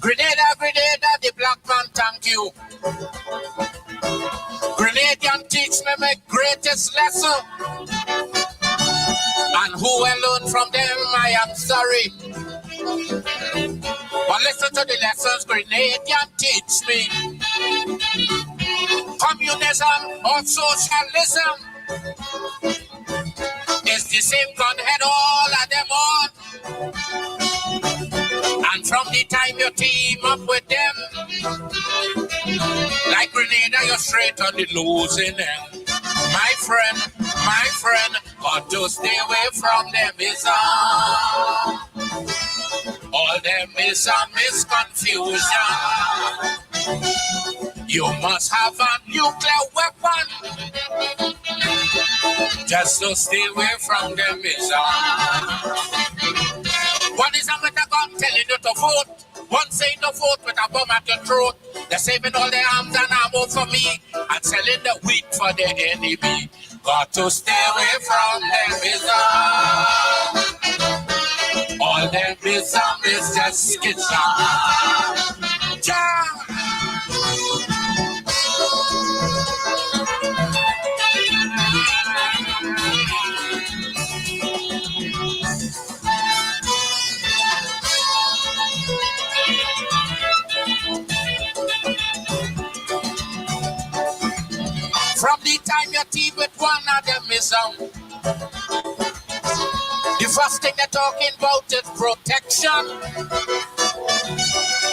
Grenada, Grenada, the black man, thank you. Grenadian teach me my greatest lesson. And who I learn from them, I am sorry. But listen to the lessons Grenadian teach me. Communism or socialism is the same gun head all of them on. And from the time you team up with them, like Grenada, you're straight on the losing end. My friend, got to stay away from them is all them is confusion. You must have a nuclear weapon just to stay away from them is One is a with a gun telling you to vote. One saying to vote with a bomb at your throat. They're saving all their arms and ammo for me and selling the wheat for the enemy. Got to stay away from them is all them is just schism. From the time you team with one of them is the first thing they're talking about is protection.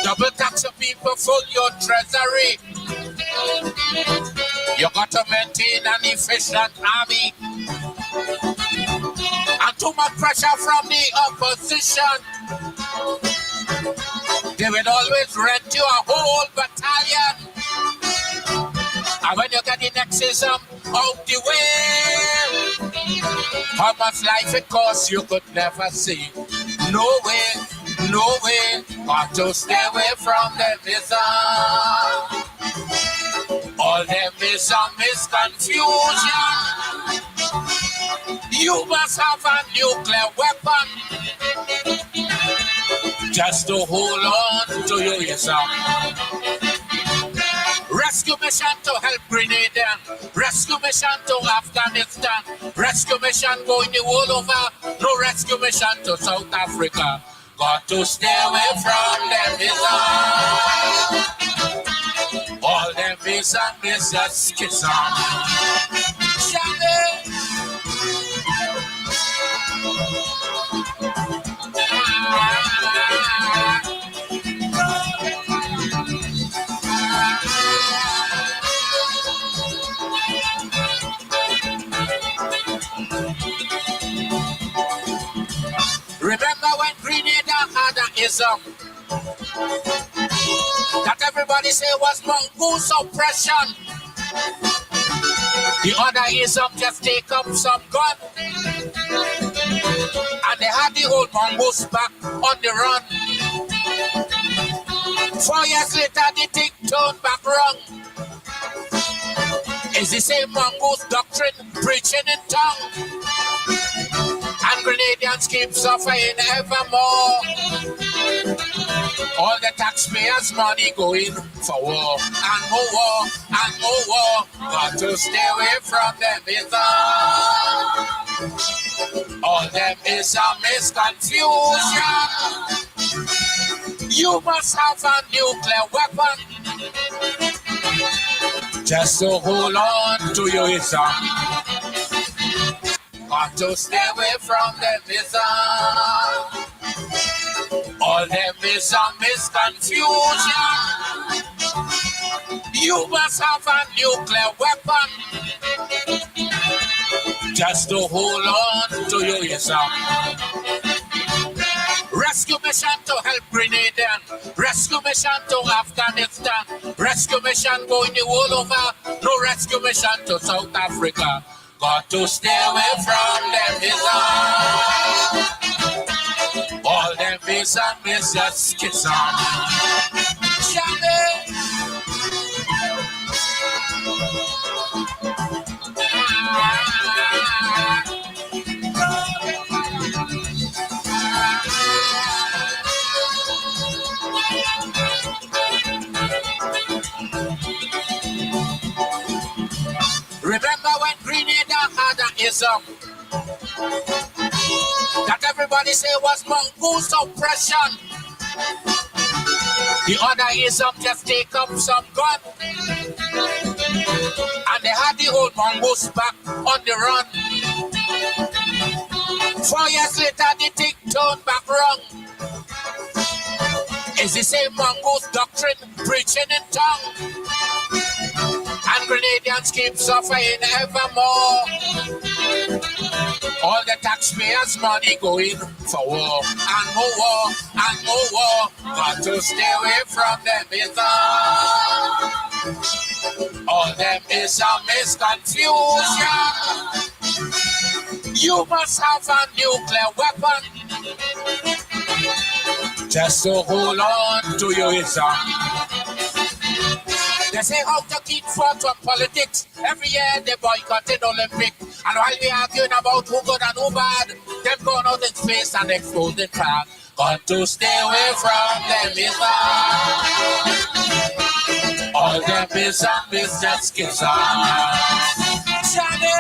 Double tax of people full your treasury. You got to maintain an efficient army. And too much pressure from the opposition. They will always rent you a whole battalion. And when you get the nexism out the way, how much life it costs you could never see. No way, got to stay away from them is all them is confusion. You must have a nuclear weapon just to hold on to yourself. Rescue mission to help Grenada. Rescue mission to Afghanistan. Rescue mission going the world over. No rescue mission to South Africa. Got to stay away from them is all them is just schism. Remember when Grenada had an ism that everybody say was mongoose oppression? The other ism just take up some gun and they had the old mongoose back on the run. 4 years later the thing turned back wrong. It's the same mongoose doctrine preaching in tongue. And Grenadians keep suffering evermore. All the taxpayers' money going for war and more war and more war. Got to stay away from them is all them is confusion. You must have a nuclear weapon just to hold on to your Islam. Got to stay away from them is all them is confusion. You must have a nuclear weapon just to hold on to your Islam. Rescue mission to help Grenada. Rescue mission to Afghanistan. Rescue mission going the world over. No rescue mission to South Africa. Got to stay away from them is all them is just schism. Ghanaism that everybody say was mongoose oppression. The other ism just take up some gun, and they had the old mongoose back on the run. 4 years later, the thing turned back wrong. It's the same mongoose doctrine preaching in tongue, and Grenadians keep suffering evermore. All the taxpayers' money going for war and more war and more war. Got to stay away from them all them is confusion. You must have a nuclear weapon just to hold on to your ism. They say how to keep forth from politics. Every year they boycotted Olympic. And while we arguing about who good and who bad, them going out in space and exploding flag. Got to stay away from them ism. All them ism is just schism. Johnny.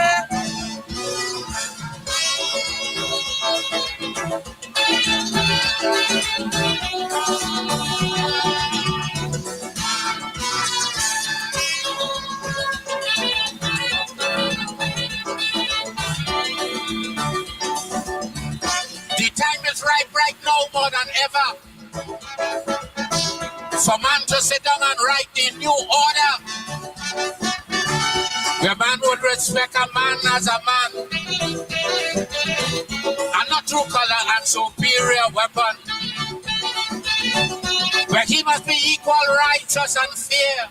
The time is right now more than ever for man to sit down and write the new order, where man would respect a man as a man, and not through color and superior weapon, where he must be equal, righteous, and fair,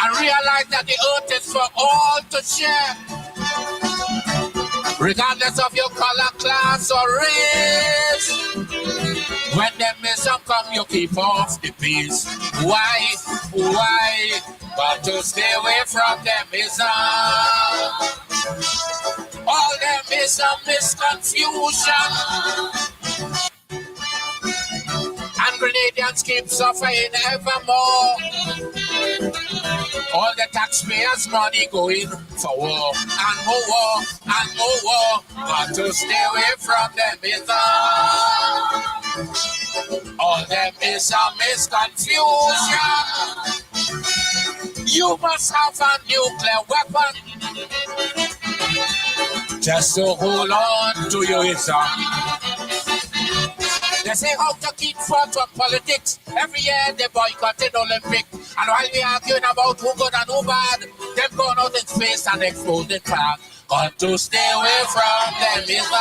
and realize that the earth is for all to share, regardless of your color, class, or race. When them ism come, you keep off the peace. Why? Got to stay away from them ism. All them ism is confusion, and Grenadians keep suffering evermore. All the taxpayers' money going for war and more war and more war. Got to stay away from them ism. All them ism is confusion. You must have a nuclear weapon just to hold on to your ism. They say how to keep forth from politics. Every year they boycotted Olympic. And while we arguing about who good and who bad, them going out in space and exploding flag. Got to stay away from them ism.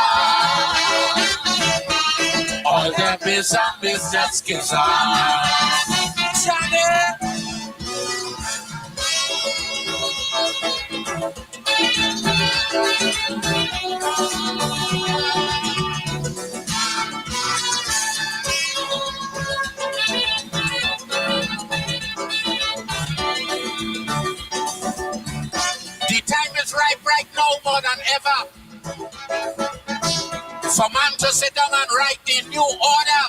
All them ism is just schism. Johnny. The time is right now more than ever for man to sit down and write the new order,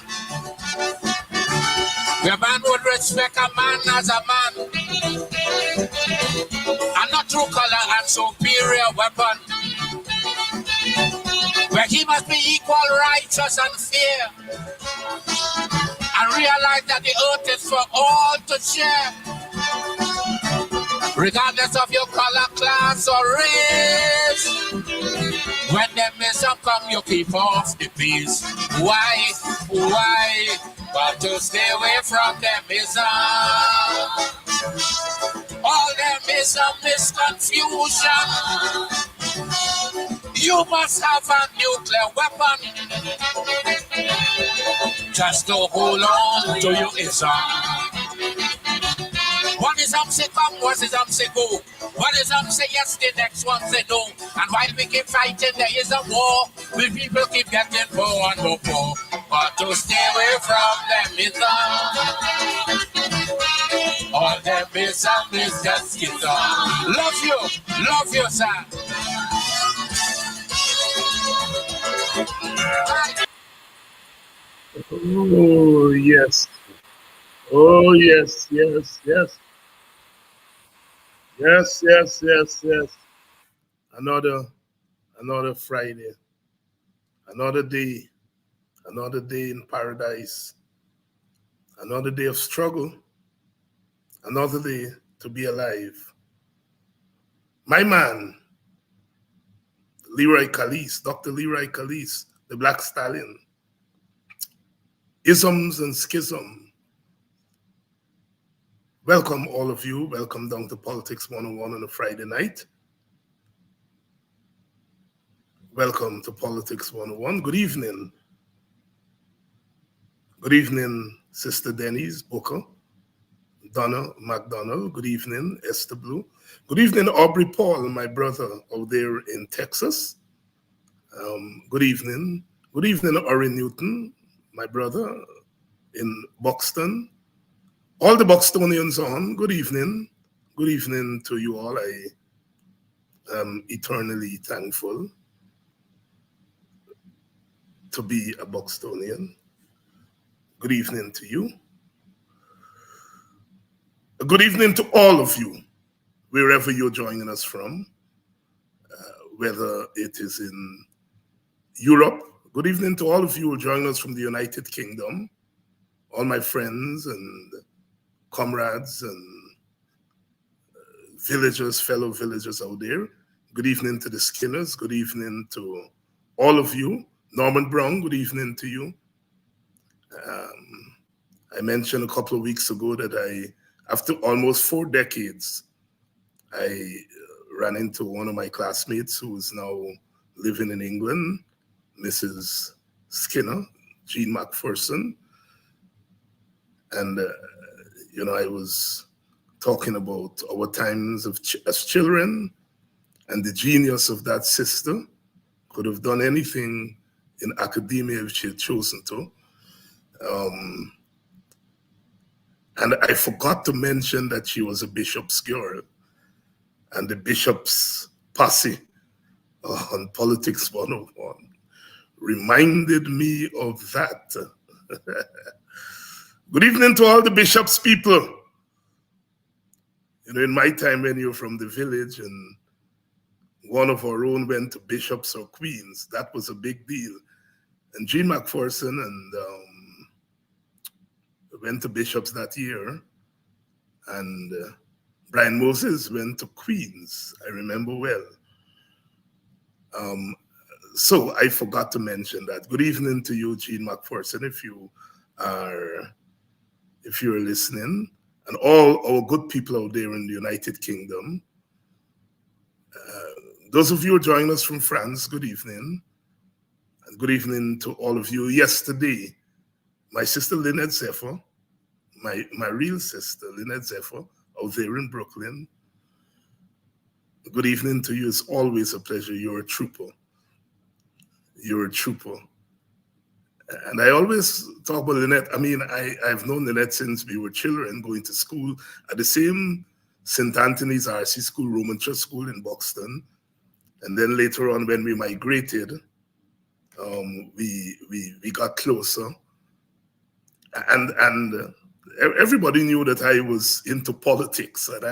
where man would respect a man as a man, and not through color and superior weapon, where he must be equal, righteous, and fair, and realize that the earth is for all to share, regardless of your color, class, or race. When them ism come, you keep off the peace. Why? Got to stay away from them ism. All them ism is confusion. You must have a nuclear weapon just to hold on to your ism. One ism say come, one ism say go. One ism say yes, the next one say no. And while we keep fighting, there is a war. We people keep getting poor and more poor. But to stay away from them ism. All them ism is just schism. Love you, sir. Oh, yes. Oh, yes. Another Friday, another day in paradise, another day of struggle, another day to be alive. My man, Leroy Calise, Dr. Leroy Calise, the Black Stallion, isms and schism. Welcome, all of you. Welcome down to Politics 101 on a Friday night. Welcome to Politics 101. Good evening. Good evening, Sister Denise Booker, Donna McDonald. Good evening, Esther Blue. Good evening, Aubrey Paul, my brother out there in Texas. Good evening. Good evening, Ori Newton, my brother in Buxton. All the Buxtonians on, good evening. Good evening to you all. I am eternally thankful to be a Buxtonian. Good evening to you. Good evening to all of you, wherever you're joining us from, whether it is in Europe. Good evening to all of you who are joining us from the United Kingdom, all my friends and comrades and villagers, fellow villagers out there. Good evening to the Skinners. Good evening to all of you. Norman Brown, good evening to you. I mentioned a couple of weeks ago that after almost 4 decades, I ran into one of my classmates who is now living in England, Mrs. Skinner, Jean McPherson. And, I was talking about our times as children and the genius of that sister. Could have done anything in academia if she had chosen to. And I forgot to mention that she was a bishop's girl, and the bishop's posse on Politics 101 reminded me of that. Good evening to all the bishop's people. In my time when you're from the village and one of our own went to bishops or queens, that was a big deal. And Jean McPherson and went to bishops that year, and Brian Moses went to queens, I remember well. So I forgot to mention that. Good evening to you, Jean McPherson, if you're listening, and all our good people out there in the United Kingdom. Those of you who are joining us from France, good evening. And good evening to all of you. Yesterday, my sister Lynette Zephyr, my real sister Lynette Zephyr, out there in Brooklyn. Good evening to you. It's always a pleasure. You're a trooper. You're a trooper. And I always talk about Lynette. I mean, I've known Lynette since we were children, going to school at the same St. Anthony's RC School, Roman Church School in Buxton. And then later on, when we migrated, we got closer. And everybody knew that I was into politics. And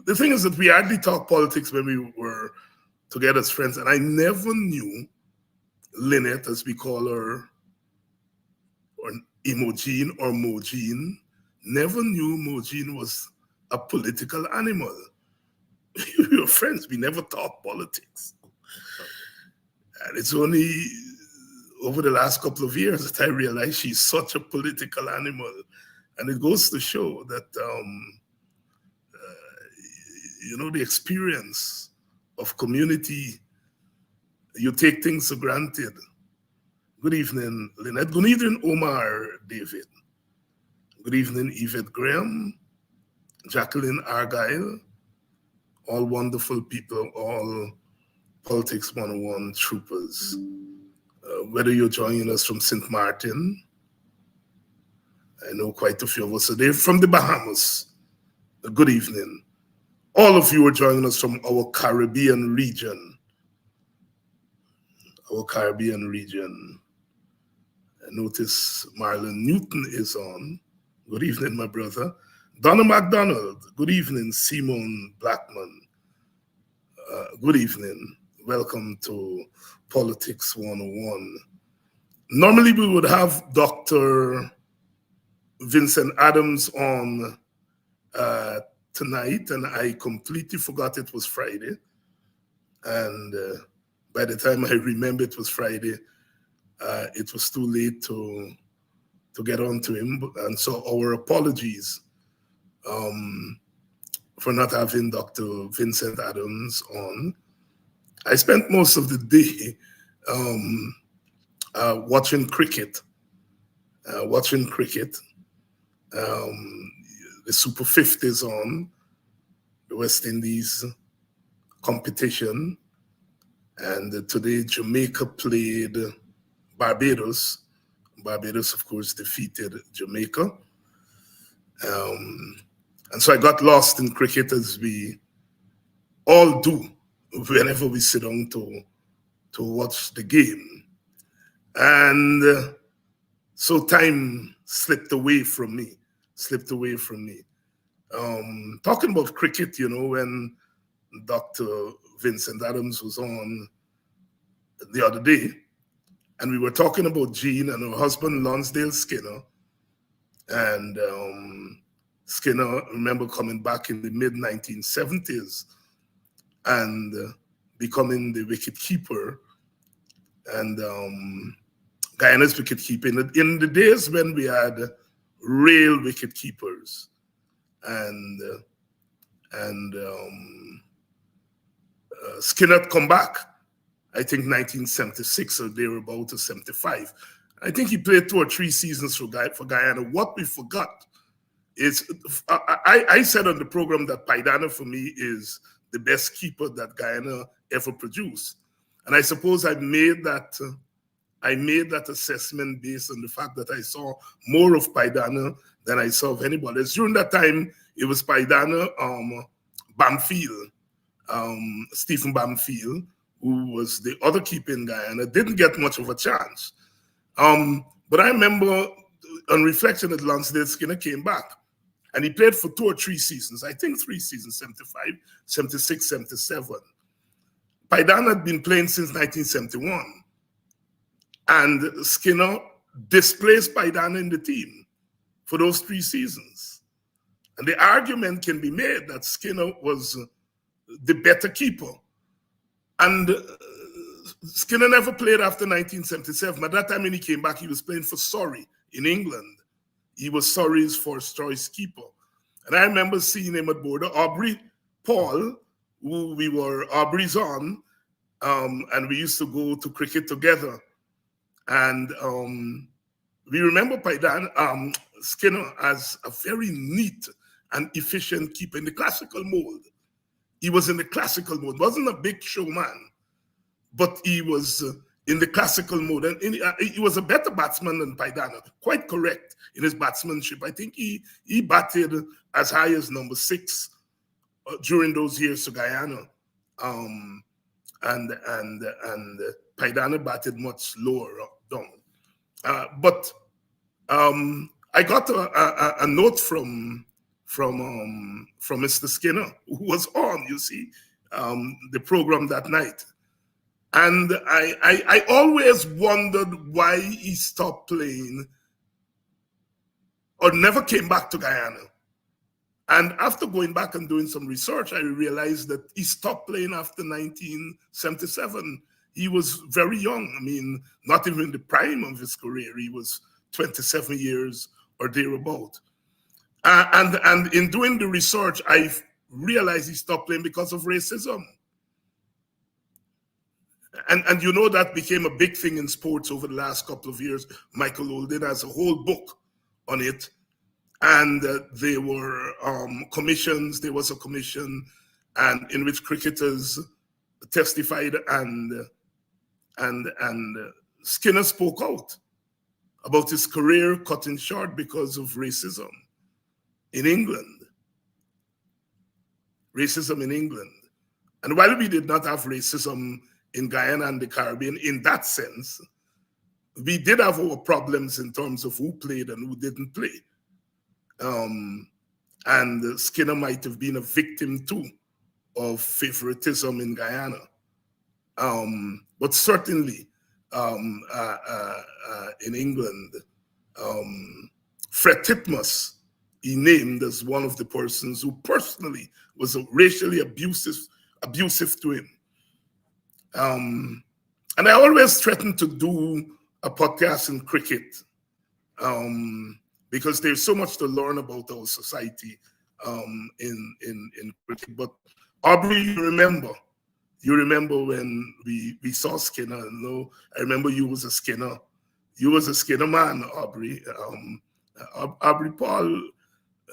the thing is that we hardly talked politics when we were together as friends. And I never knew Lynette, as we call her, or Imogene or Mogene, never knew Mogene was a political animal. We were friends. We never talked politics. And it's only over the last couple of years that I realized she's such a political animal. And it goes to show that, the experience of community, you take things for granted. Good evening, Lynette. Good evening, Omar David. Good evening, Yvette Graham, Jacqueline Argyle, all wonderful people, all Politics 101 troopers. Whether you're joining us from St. Martin, I know quite a few of us are there, from the Bahamas. Good evening. All of you are joining us from our Caribbean region. I notice Marlon Newton is on. Good evening, my brother. Donna McDonald. Good evening, Simone Blackman. Good evening. Welcome to Politics 101. Normally, we would have Dr. Vincent Adams on tonight, and I completely forgot it was Friday. And by the time I remember it was Friday, it was too late to get on to him. And so our apologies for not having Dr. Vincent Adams on. I spent most of the day watching cricket. The Super 50s on, the West Indies competition. And today Jamaica played Barbados. Barbados, of course, defeated Jamaica. And so I got lost in cricket, as we all do whenever we sit down to watch the game. And so time slipped away from me. Talking about cricket, when Dr. Vincent Adams was on the other day, and we were talking about Jean and her husband, Lonsdale Skinner. And Skinner, remember, coming back in the mid-1970s and becoming the wicket keeper and Guyana's wicket keeping in the days when we had real wicket keepers. And Skinner had come back, I think 1976 or thereabout, to 75. I think he played 2 or 3 seasons for Guyana. What we forgot is, I said on the program that Paidana for me is the best keeper that Guyana ever produced. And I suppose I made that assessment based on the fact that I saw more of Paidana than I saw of anybody else. During that time, it was Paidana, Bamfield, Stephen Bamfield, who was the other keeper in Guyana, didn't get much of a chance. But I remember on reflection that Lonsdale Skinner came back and he played for 2 or 3 seasons, I think 3 seasons, 75, 76, 77. Paidana had been playing since 1971. And Skinner displaced Paidana in the team for those 3 seasons. And the argument can be made that Skinner was the better keeper. And Skinner never played after 1977. At that time when he came back, he was playing for Surrey in England. He was Surrey's first choice keeper. And I remember seeing him at border. Aubrey Paul, who we were Aubrey's on, and we used to go to cricket together. And we remember Skinner as a very neat and efficient keeper in the classical mode. He was in the classical mode. Wasn't a big showman, but he was in the classical mode. And he was a better batsman than Paidana, quite correct in his batsmanship. I think he batted as high as number 6 during those years to Guyana. And Paidana batted much lower down. But I got a note from Mr. Skinner, who was on, you see, the program that night. And I always wondered why he stopped playing or never came back to Guyana. And after going back and doing some research, I realized that he stopped playing after 1977. He was very young. I mean, not even in the prime of his career. He was 27 years or thereabout. And in doing the research, I realized he stopped playing because of racism. And you know that became a big thing in sports over the last couple of years. Michael Olden has a whole book on it. And there were commissions. There was a commission and in which cricketers testified, and Skinner spoke out about his career cutting short because of racism in England. Racism in England. And while we did not have racism in Guyana and the Caribbean in that sense, we did have our problems in terms of who played and who didn't play. And Skinner might have been a victim too of favoritism in Guyana. But certainly in England, Fred Titmuss, he named as one of the persons who personally was racially abusive to him. And I always threatened to do a podcast in cricket because there's so much to learn about our society in cricket. But Aubrey, you remember when we saw Skinner? No, I remember you was a Skinner. You was a Skinner man, Aubrey. Aubrey Paul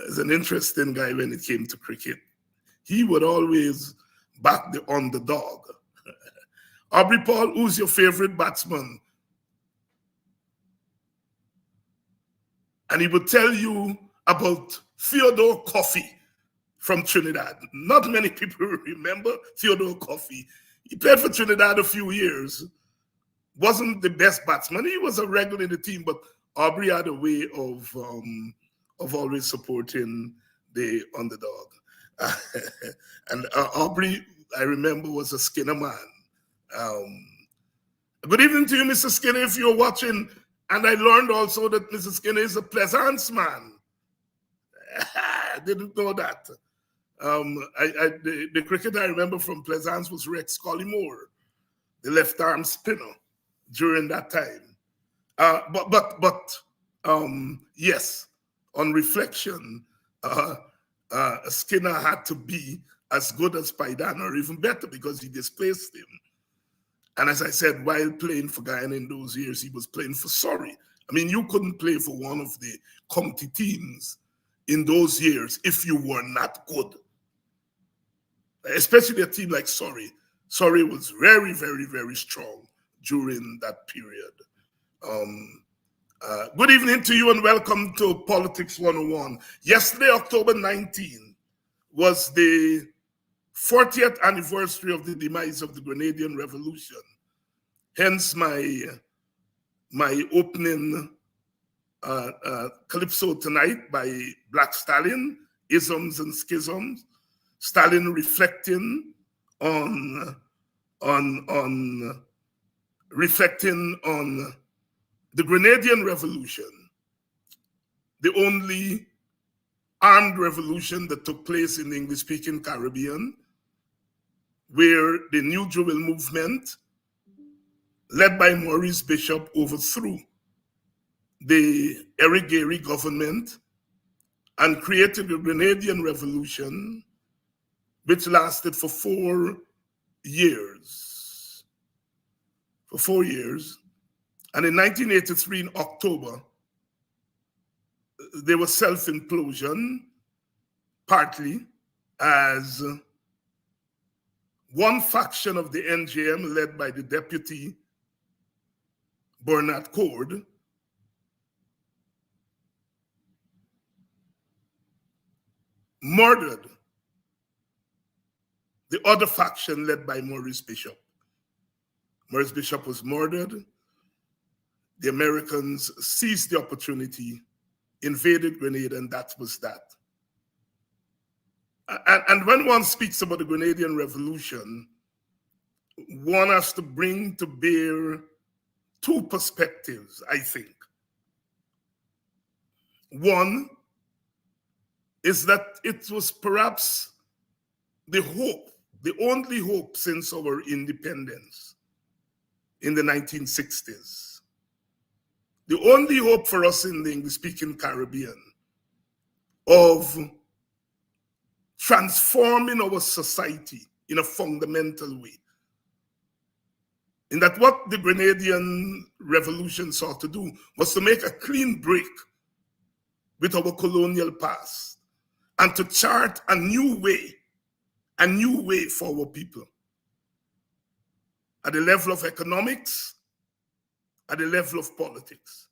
is an interesting guy when it came to cricket. He would always back the underdog. Aubrey Paul, who's your favorite batsman? And he would tell you about Theodore Coffey from Trinidad. Not many people remember Theodore Coffey. He played for Trinidad a few years. Wasn't the best batsman. He was a regular in the team, but Aubrey had a way of always supporting the underdog. And Aubrey, I remember, was a Skinner man. Good evening to you, Mr. Skinner, if you're watching. And I learned also that Mr. Skinner is a Plaisance man. I didn't know that. The cricketer I remember from Plaisance was Rex Collymore, the left arm spinner during that time. But yes, on reflection, Skinner had to be as good as Paidan or even better because he displaced him. And as I said, while playing for Guyana in those years, he was playing for Surrey. I mean, you couldn't play for one of the county teams in those years if you were not good. Especially a team like Surrey. Surrey was very, very, very strong during that period. Good evening to you and welcome to Politics 101. Yesterday, October 19, was the 40th anniversary of the demise of the Grenadian Revolution. Hence my opening calypso tonight by Black Stallion, Isms and Schisms. Stalin reflecting on the Grenadian Revolution, the only armed revolution that took place in the English-speaking Caribbean, where the New Jewel movement, led by Maurice Bishop, overthrew the Eric Gairy government and created the Grenadian Revolution, which lasted for 4 years. For 4 years. And in 1983, in October, there was self-implosion, partly as one faction of the NJM, led by the deputy Bernard Cord, murdered the other faction led by Maurice Bishop. Maurice Bishop was murdered. The Americans seized the opportunity, invaded Grenada, and that was that. And when one speaks about the Grenadian Revolution, one has to bring to bear two perspectives, I think. One is that it was perhaps the hope, the only hope since our independence in the 1960s. The only hope for us in the English-speaking Caribbean of transforming our society in a fundamental way. In that what the Grenadian Revolution sought to do was to make a clean break with our colonial past and to chart a new way for our people. At the level of economics, at the level of politics.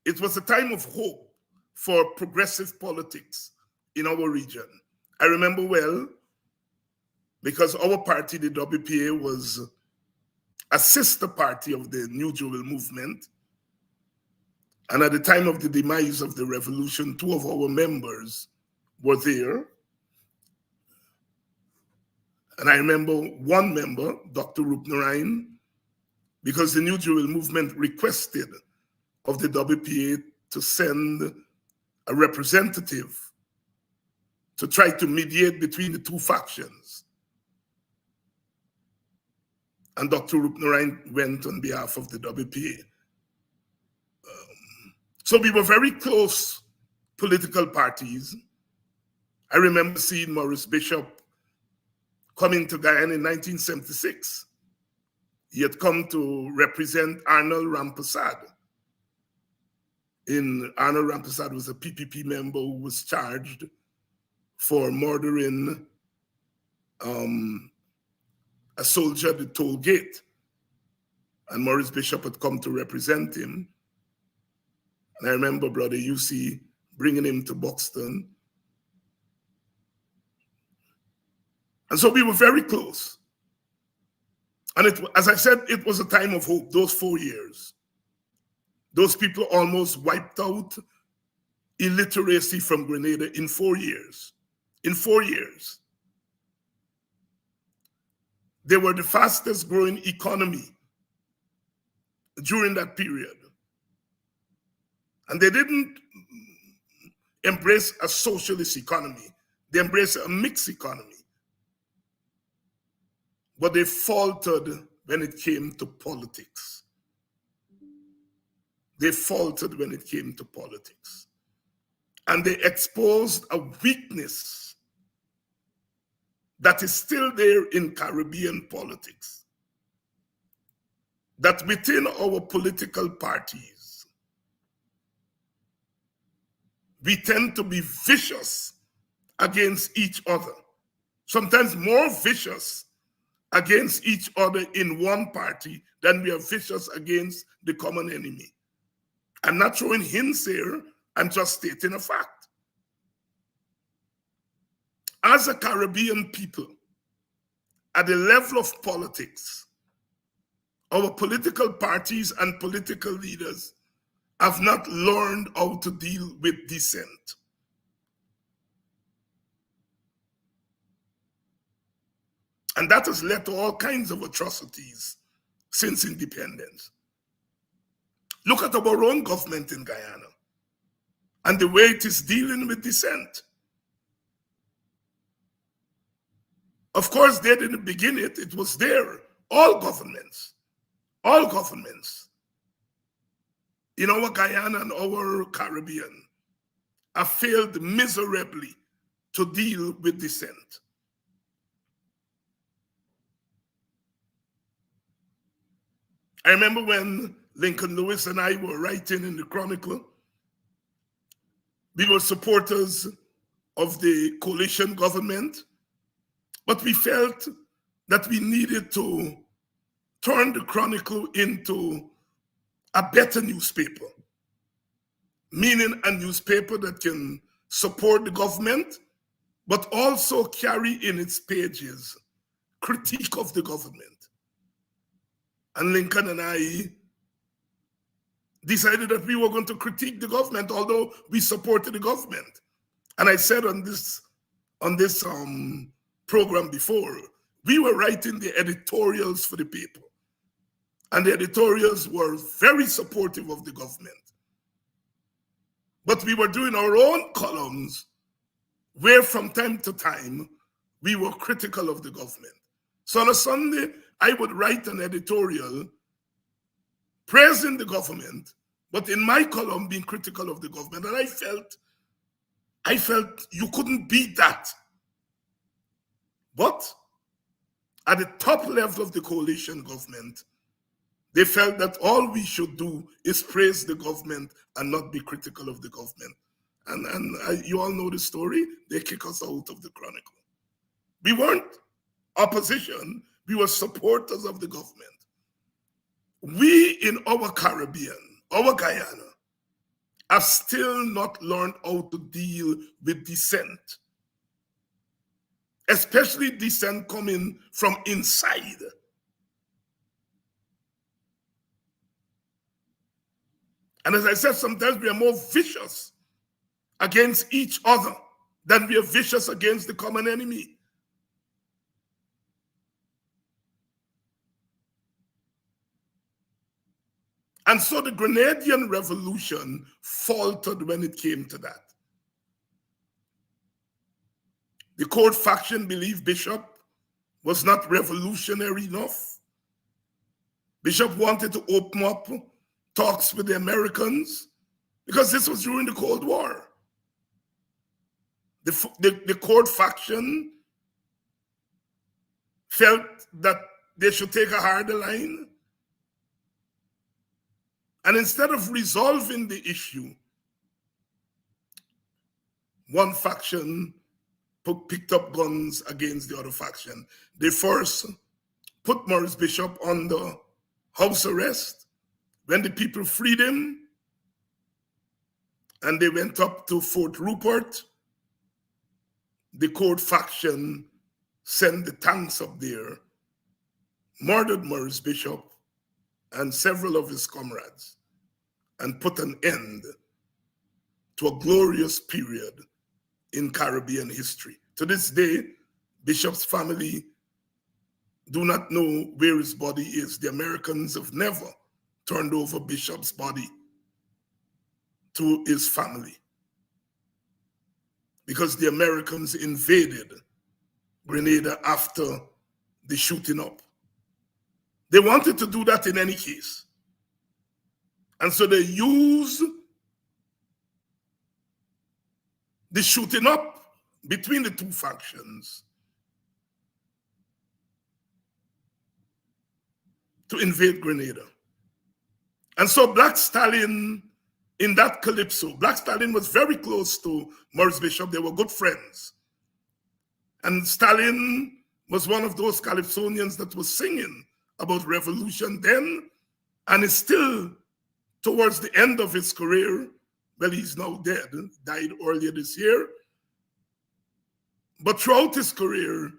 It was a time of hope for progressive politics in our region. I remember well, because our party, the WPA, was a sister party of the New Jewel movement. And at the time of the demise of the revolution, two of our members were there. And I remember one member, Dr. Roop Narayan, because the New Jewel movement requested of the WPA to send a representative to try to mediate between the two factions. And Dr. Roop Narayan went on behalf of the WPA. So we were very close political parties. I remember seeing Maurice Bishop coming to Guyana in 1976. He had come to represent Arnold Rampersad. Arnold Rampersad was a PPP member who was charged for murdering a soldier at the toll gate. And Maurice Bishop had come to represent him. And I remember Brother UC bringing him to Buxton. And so we were very close. And as I said, it was a time of hope, those 4 years. Those people almost wiped out illiteracy from Grenada in 4 years. In 4 years. They were the fastest growing economy during that period. And they didn't embrace a socialist economy. They embraced a mixed economy. But they faltered when it came to politics. They faltered when it came to politics. And they exposed a weakness that is still there in Caribbean politics. That within our political parties, we tend to be vicious against each other. Sometimes more vicious against each other in one party than we are vicious against the common enemy. I'm not throwing hints here, I'm just stating a fact. As a Caribbean people, at the level of politics, our political parties and political leaders have not learned how to deal with dissent. And that has led to all kinds of atrocities since independence. Look at our own government in Guyana and the way it is dealing with dissent. Of course, they didn't begin it, it was there. All governments in our Guyana and our Caribbean have failed miserably to deal with dissent. I remember when Lincoln Lewis and I were writing in the Chronicle, we were supporters of the coalition government, but we felt that we needed to turn the Chronicle into a better newspaper, meaning a newspaper that can support the government, but also carry in its pages critique of the government. And Lincoln and I decided that we were going to critique the government, although we supported the government. And I said on this program before, we were writing the editorials for the paper. And the editorials were very supportive of the government. But we were doing our own columns where from time to time we were critical of the government. So on a Sunday, I would write an editorial praising the government, but in my column being critical of the government. And I felt you couldn't beat that. But at the top level of the coalition government, they felt that all we should do is praise the government and not be critical of the government. And you all know the story. They kick us out of the Chronicle. We weren't opposition. We were supporters of the government. We in our Caribbean, our Guyana, have still not learned how to deal with dissent, especially dissent coming from inside. And as I said, sometimes we are more vicious against each other than we are vicious against the common enemy. And so the Grenadian Revolution faltered when it came to that. The court faction believed Bishop was not revolutionary enough. Bishop wanted to open up talks with the Americans because this was during the Cold War. The court faction felt that they should take a harder line. And instead of resolving the issue, one faction picked up guns against the other faction. They first put Maurice Bishop under house arrest. When the people freed him and they went up to Fort Rupert, the court faction sent the tanks up there, murdered Maurice Bishop and several of his comrades, and put an end to a glorious period in Caribbean history. To this day, Bishop's family do not know where his body is. The Americans have never turned over Bishop's body to his family because the Americans invaded Grenada after the shooting up. They wanted to do that in any case. And so they used the shooting up between the two factions to invade Grenada. And so Black Stallion, in that calypso, Black Stallion was very close to Maurice Bishop. They were good friends. And Stallion was one of those calypsonians that was singing about revolution then, and is still towards the end of his career. Well, he's now dead, died earlier this year. But throughout his career,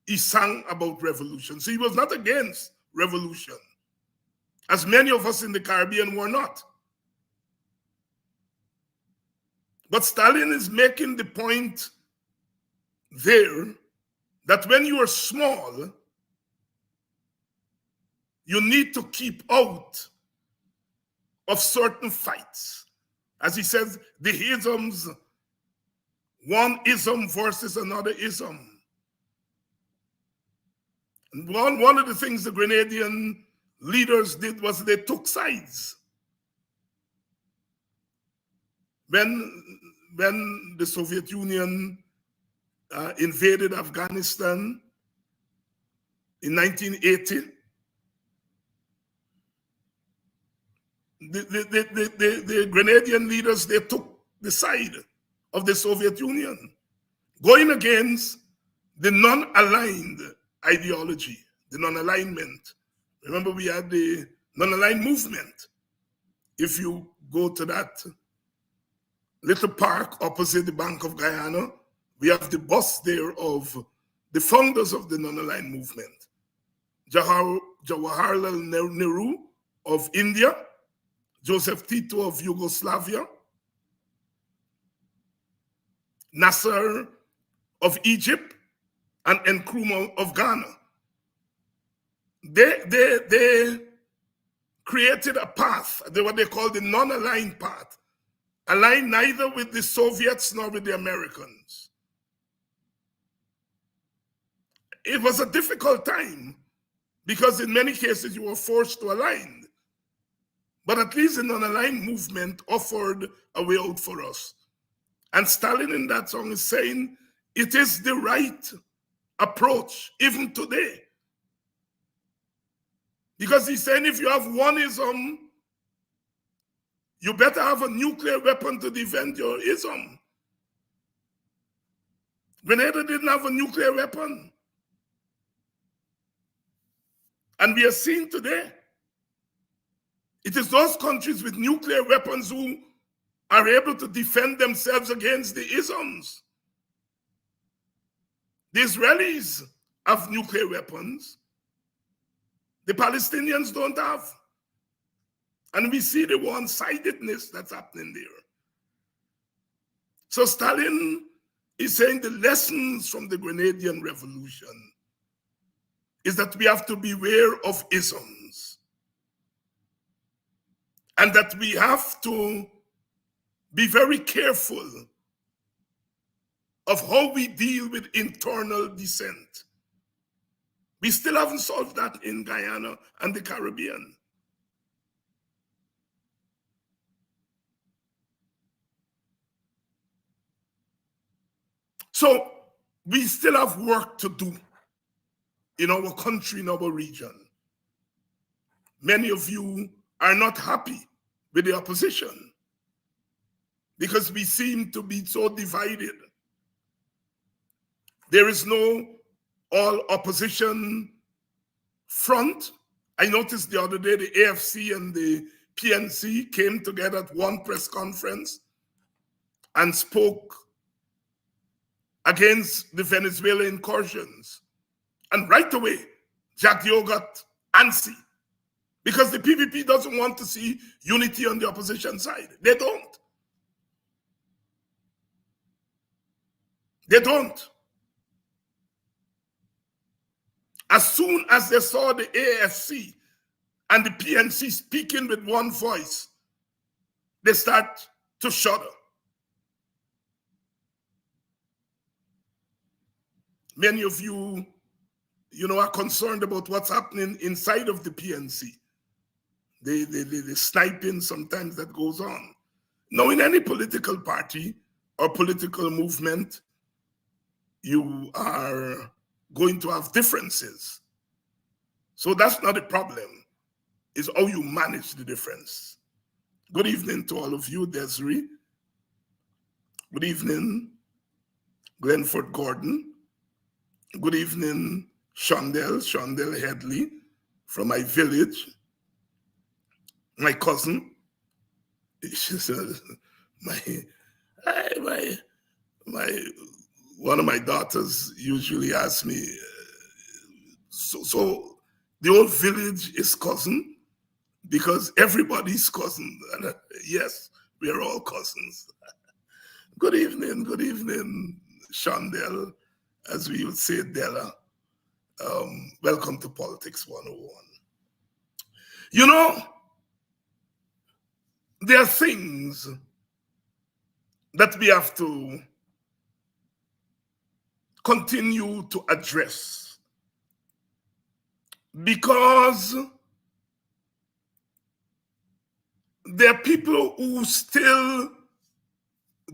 he sang about revolution. So he was not against revolution, as many of us in the Caribbean were not. But Stalin is making the point there that when you are small, you need to keep out of certain fights. As he says, the isms, one ism versus another ism. And one of the things the Grenadian leaders did was they took sides. When the Soviet Union invaded Afghanistan in 1980, the Grenadian leaders, they took the side of the Soviet Union, going against the non-aligned ideology, the non-alignment. Remember, we had the non-aligned movement. If you go to that little park opposite the Bank of Guyana, we have the bust there of the founders of the non-aligned movement. Jawaharlal Nehru of India, Joseph Tito of Yugoslavia, Nasser of Egypt, and Nkrumah of Ghana. They created a path, what they call the non-aligned path, aligned neither with the Soviets nor with the Americans. It was a difficult time because in many cases you were forced to align. But at least the non-aligned movement offered a way out for us. And Stalin in that song is saying, it is the right approach, even today. Because he's saying if you have one ism, you better have a nuclear weapon to defend your ism. Grenada didn't have a nuclear weapon. And we are seeing today, it is those countries with nuclear weapons who are able to defend themselves against the isms. The Israelis have nuclear weapons. The Palestinians don't have. And we see the one-sidedness that's happening there. So Stalin is saying the lessons from the Grenadian Revolution is that we have to beware of isms. and that we have to be very careful of how we deal with internal dissent. We still haven't solved that in Guyana and the Caribbean. So we still have work to do in our country, in our region. Many of you are not happy with the opposition because we seem to be so divided. There is no all opposition front. I noticed the other day the AFC and the PNC came together at one press conference and spoke against the Venezuela incursions. And right away, Jack Dio got antsy because the PPP doesn't want to see unity on the opposition side. They don't. They don't. As soon as they saw the AFC and the PNC speaking with one voice, they start to shudder. Many of you, are concerned about what's happening inside of the PNC. The sniping sometimes that goes on. Now, in any political party or political movement, you are going to have differences. So that's not a problem. It's how you manage the difference. Good evening to all of you, Desiree. Good evening, Glenford Gordon. Good evening, Shondell Headley from my village. My cousin. She said, one of my daughters usually asks me, so the whole village is cousin? Because everybody's cousin. And yes, we are all cousins. Good evening, Shondell, as we would say, Della. Welcome to Politics 101. There are things that we have to continue to address because there are people who still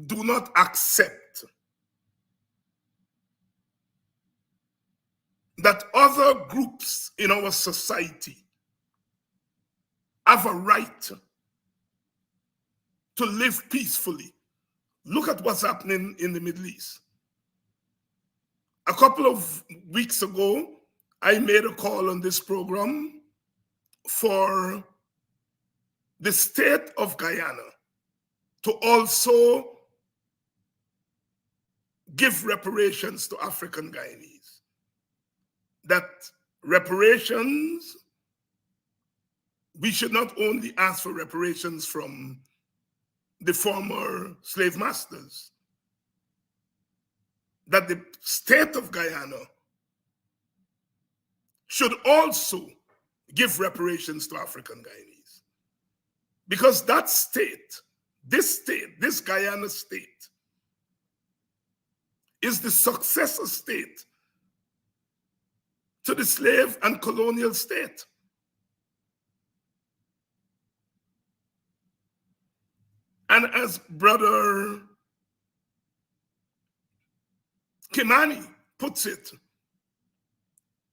do not accept that other groups in our society have a right to live peacefully. Look at what's happening in the Middle East. A couple of weeks ago, I made a call on this program for the state of Guyana to also give reparations to African Guyanese. That reparations, we should not only ask for reparations from the former slave masters, that the state of Guyana should also give reparations to African Guyanese. Because that state, this Guyana state, is the successor state to the slave and colonial state. And as Brother Kimani puts it,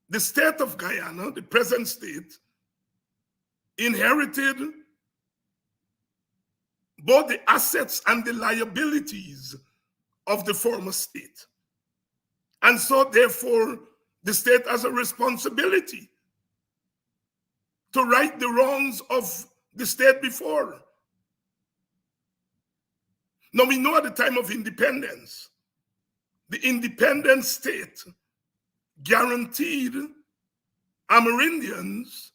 the state of Guyana, the present state, inherited both the assets and the liabilities of the former state. And so therefore, the state has a responsibility to right the wrongs of the state before. Now we know at the time of independence, the independent state guaranteed Amerindians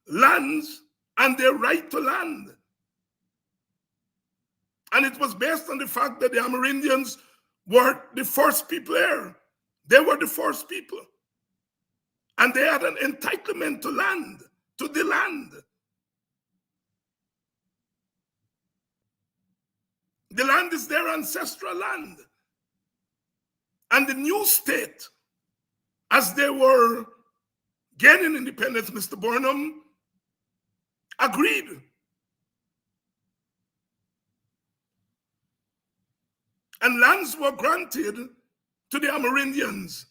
lands and their right to land. And it was based on the fact that the Amerindians were the first people there. They were the first people. And they had an entitlement to land, to the land. The land is their ancestral land. And the new state, as they were gaining independence, Mr. Burnham agreed. And lands were granted to the Amerindians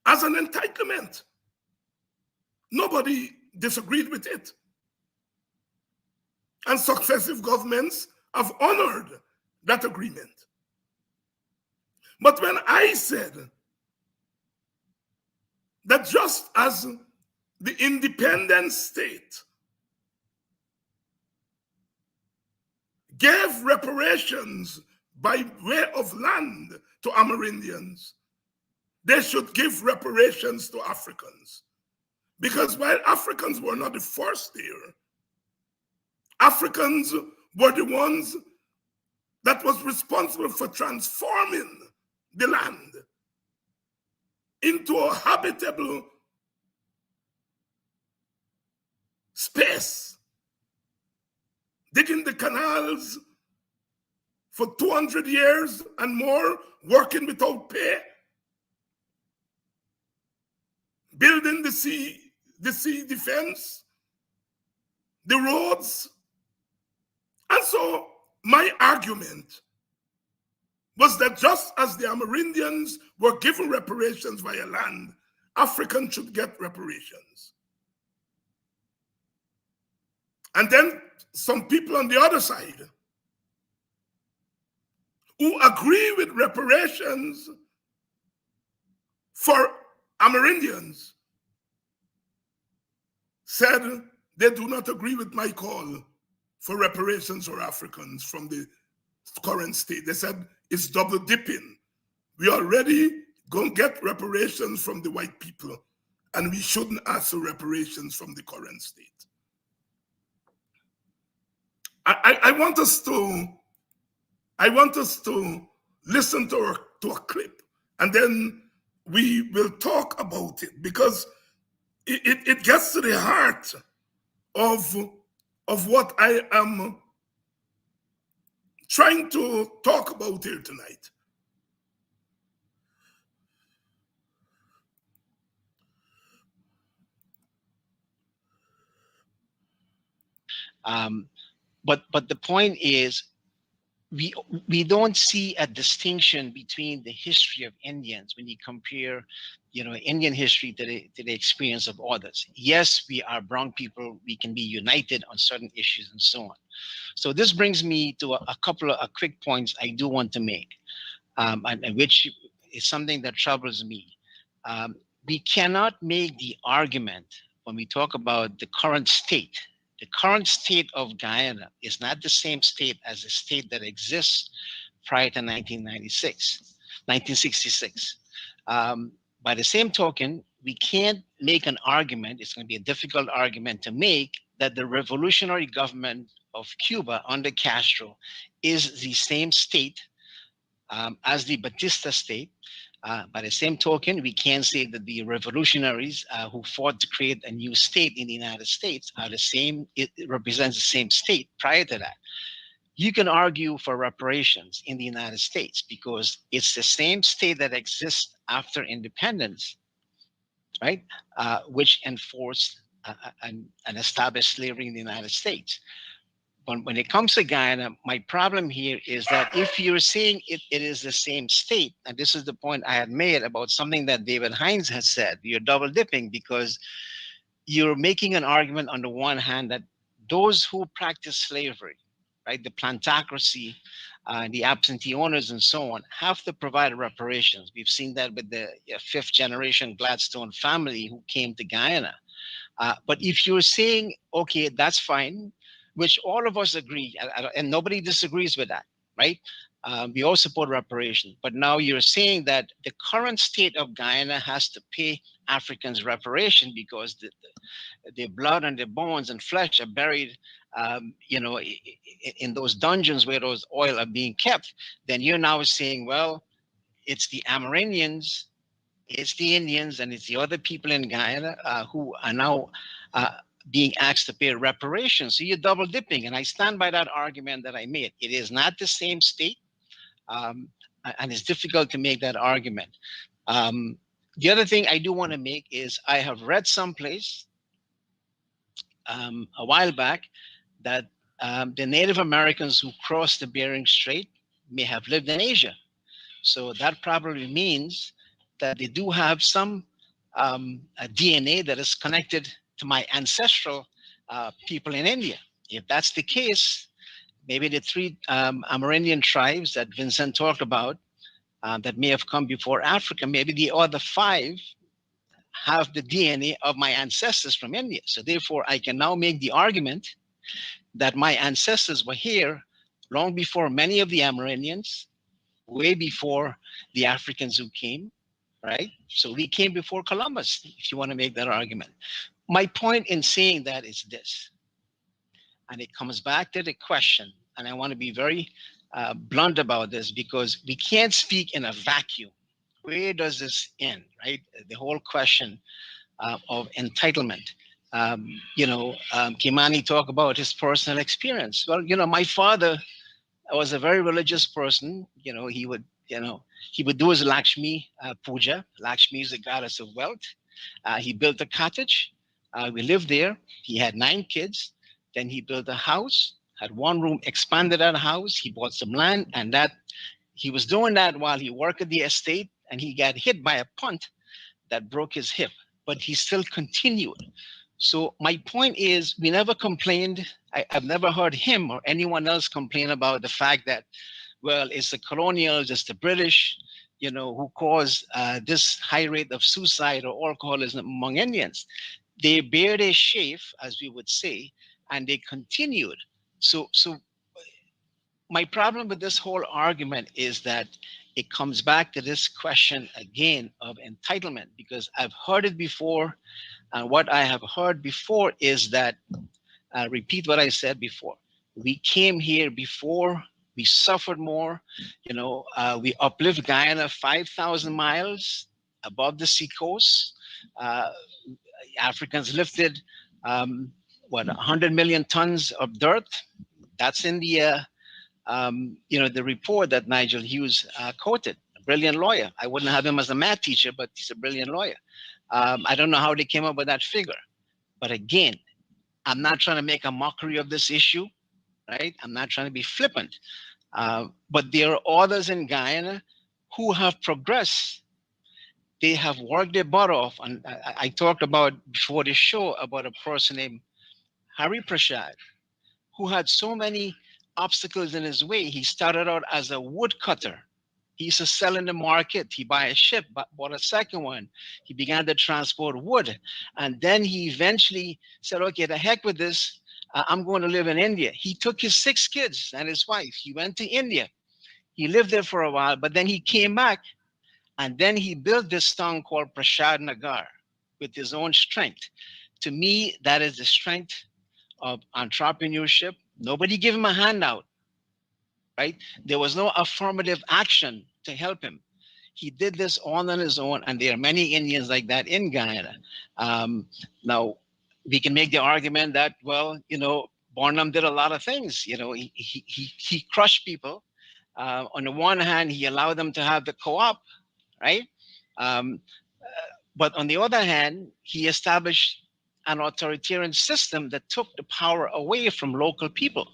as an entitlement. Nobody disagreed with it. And successive governments have honored that agreement. But when I said that just as the independent state gave reparations by way of land to Amerindians, they should give reparations to Africans. Because while Africans were not the first there, Africans were the ones that was responsible for transforming the land into a habitable space, digging the canals for 200 years and more, working without pay, building the sea defense, the roads. And so my argument was that just as the Amerindians were given reparations via land, Africans should get reparations. And then some people on the other side who agree with reparations for Amerindians said they do not agree with my call for reparations for Africans from the current state. They said it's double dipping. We already gonna get reparations from the white people, and we shouldn't ask for reparations from the current state. I want us to listen to a clip, and then we will talk about it, because it gets to the heart of what I am trying to talk about here tonight. But the point is, we don't see a distinction between the history of Indians when you compare, Indian history to the experience of others. Yes, we are brown people. We can be united on certain issues and so on. So this brings me to a couple of quick points I do want to make, and which is something that troubles me. We cannot make the argument when we talk about the current state. The current state of Guyana is not the same state as the state that exists prior to 1966. By the same token, we can't make an argument, it's going to be a difficult argument to make, that the revolutionary government of Cuba under Castro is the same state as the Batista state. By the same token, we can say that the revolutionaries who fought to create a new state in the United States are the same, it represents the same state prior to that. You can argue for reparations in the United States because it's the same state that exists after independence, right? Which enforced and established slavery in the United States. But when it comes to Guyana, my problem here is that if you're saying it is the same state, and this is the point I had made about something that David Hines has said, you're double dipping because you're making an argument on the one hand that those who practice slavery, right, the plantocracy, the absentee owners and so on, have to provide reparations. We've seen that with the fifth generation Gladstone family who came to Guyana. But if you're saying, okay, that's fine, which all of us agree, and nobody disagrees with that, right? We all support reparation. But now you're saying that the current state of Guyana has to pay Africans reparation because their blood and their bones and flesh are buried, in those dungeons where those oil are being kept. Then you're now saying, well, it's the Amerindians, it's the Indians, and it's the other people in Guyana who are now being asked to pay reparations. So you're double dipping. And I stand by that argument that I made. It is not the same state. Um, and it's difficult to make that argument. The other thing I do want to make is I have read someplace a while back that the Native Americans who crossed the Bering Strait may have lived in Asia. So that probably means that they do have some a DNA that is connected to my ancestral people in India. If that's the case, maybe the three Amerindian tribes that Vincent talked about that may have come before Africa, maybe the other five have the DNA of my ancestors from India. So therefore, I can now make the argument that my ancestors were here long before many of the Amerindians, way before the Africans who came, right? So we came before Columbus, if you want to make that argument. My point in saying that is this, and it comes back to the question, and I want to be very blunt about this because we can't speak in a vacuum. Where does this end, right? The whole question of entitlement. Kimani talked about his personal experience. Well, my father was a very religious person. He would do his Lakshmi puja. Lakshmi is the goddess of wealth. He built a cottage. We lived there. He had 9 kids. Then he built a house, had 1 room, expanded that house. He bought some land, and that he was doing that while he worked at the estate, and he got hit by a punt that broke his hip, but he still continued. So my point is, we never complained. I've never heard him or anyone else complain about the fact that, well, it's the colonials, it's the British, who caused this high rate of suicide or alcoholism among Indians. They bear their sheaf, as we would say, and they continued. So my problem with this whole argument is that it comes back to this question again of entitlement, because I've heard it before. And what I have heard before is that, repeat what I said before, we came here before, we suffered more, we uplift Guyana 5,000 miles above the seacoast. Africans lifted, 100 million tons of dirt. That's in the report that Nigel Hughes quoted, a brilliant lawyer. I wouldn't have him as a math teacher, but he's a brilliant lawyer. I don't know how they came up with that figure. But again, I'm not trying to make a mockery of this issue, right? I'm not trying to be flippant. But there are others in Guyana who have progressed. They have worked their butt off. And I talked about before the show about a person named Hari Prasad, who had so many obstacles in his way. He started out as a woodcutter. He used to sell in the market. He buy a ship, bought a second one. He began to transport wood. And then he eventually said, okay, the heck with this. I'm going to live in India. He took his 6 kids and his wife. He went to India. He lived there for a while, but then he came back and then he built this town called Prasad Nagar with his own strength. To me, that is the strength of entrepreneurship. Nobody gave him a handout, right? There was no affirmative action to help him. He did this all on his own, and there are many Indians like that in Guyana. Now, we can make the argument that, well, Barnum did a lot of things. He crushed people. On the one hand, he allowed them to have the co-op, right? But on the other hand, he established an authoritarian system that took the power away from local people.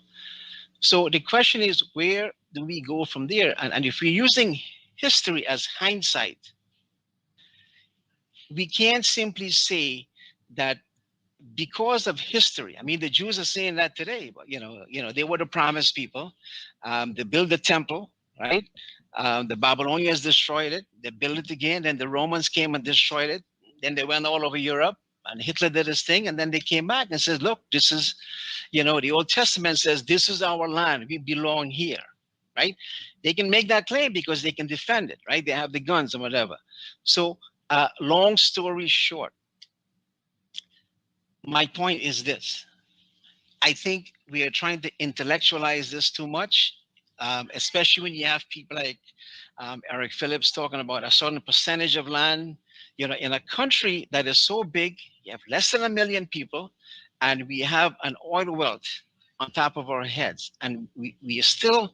So the question is, where do we go from there? And if we're using history as hindsight, we can't simply say that because of history. I mean, the Jews are saying that today, but they were the promised people. They built the temple, right? The Babylonians destroyed it. They built it again. Then the Romans came and destroyed it. Then they went all over Europe. And Hitler did his thing, and then they came back and says, look, this is, the Old Testament says, this is our land. We belong here, right? They can make that claim because they can defend it, right? They have the guns or whatever. So long story short, my point is this. I think we are trying to intellectualize this too much, especially when you have people like Eric Phillips talking about a certain percentage of land. In a country that is so big, you have less than 1 million people, and we have an oil wealth on top of our heads, and we are still,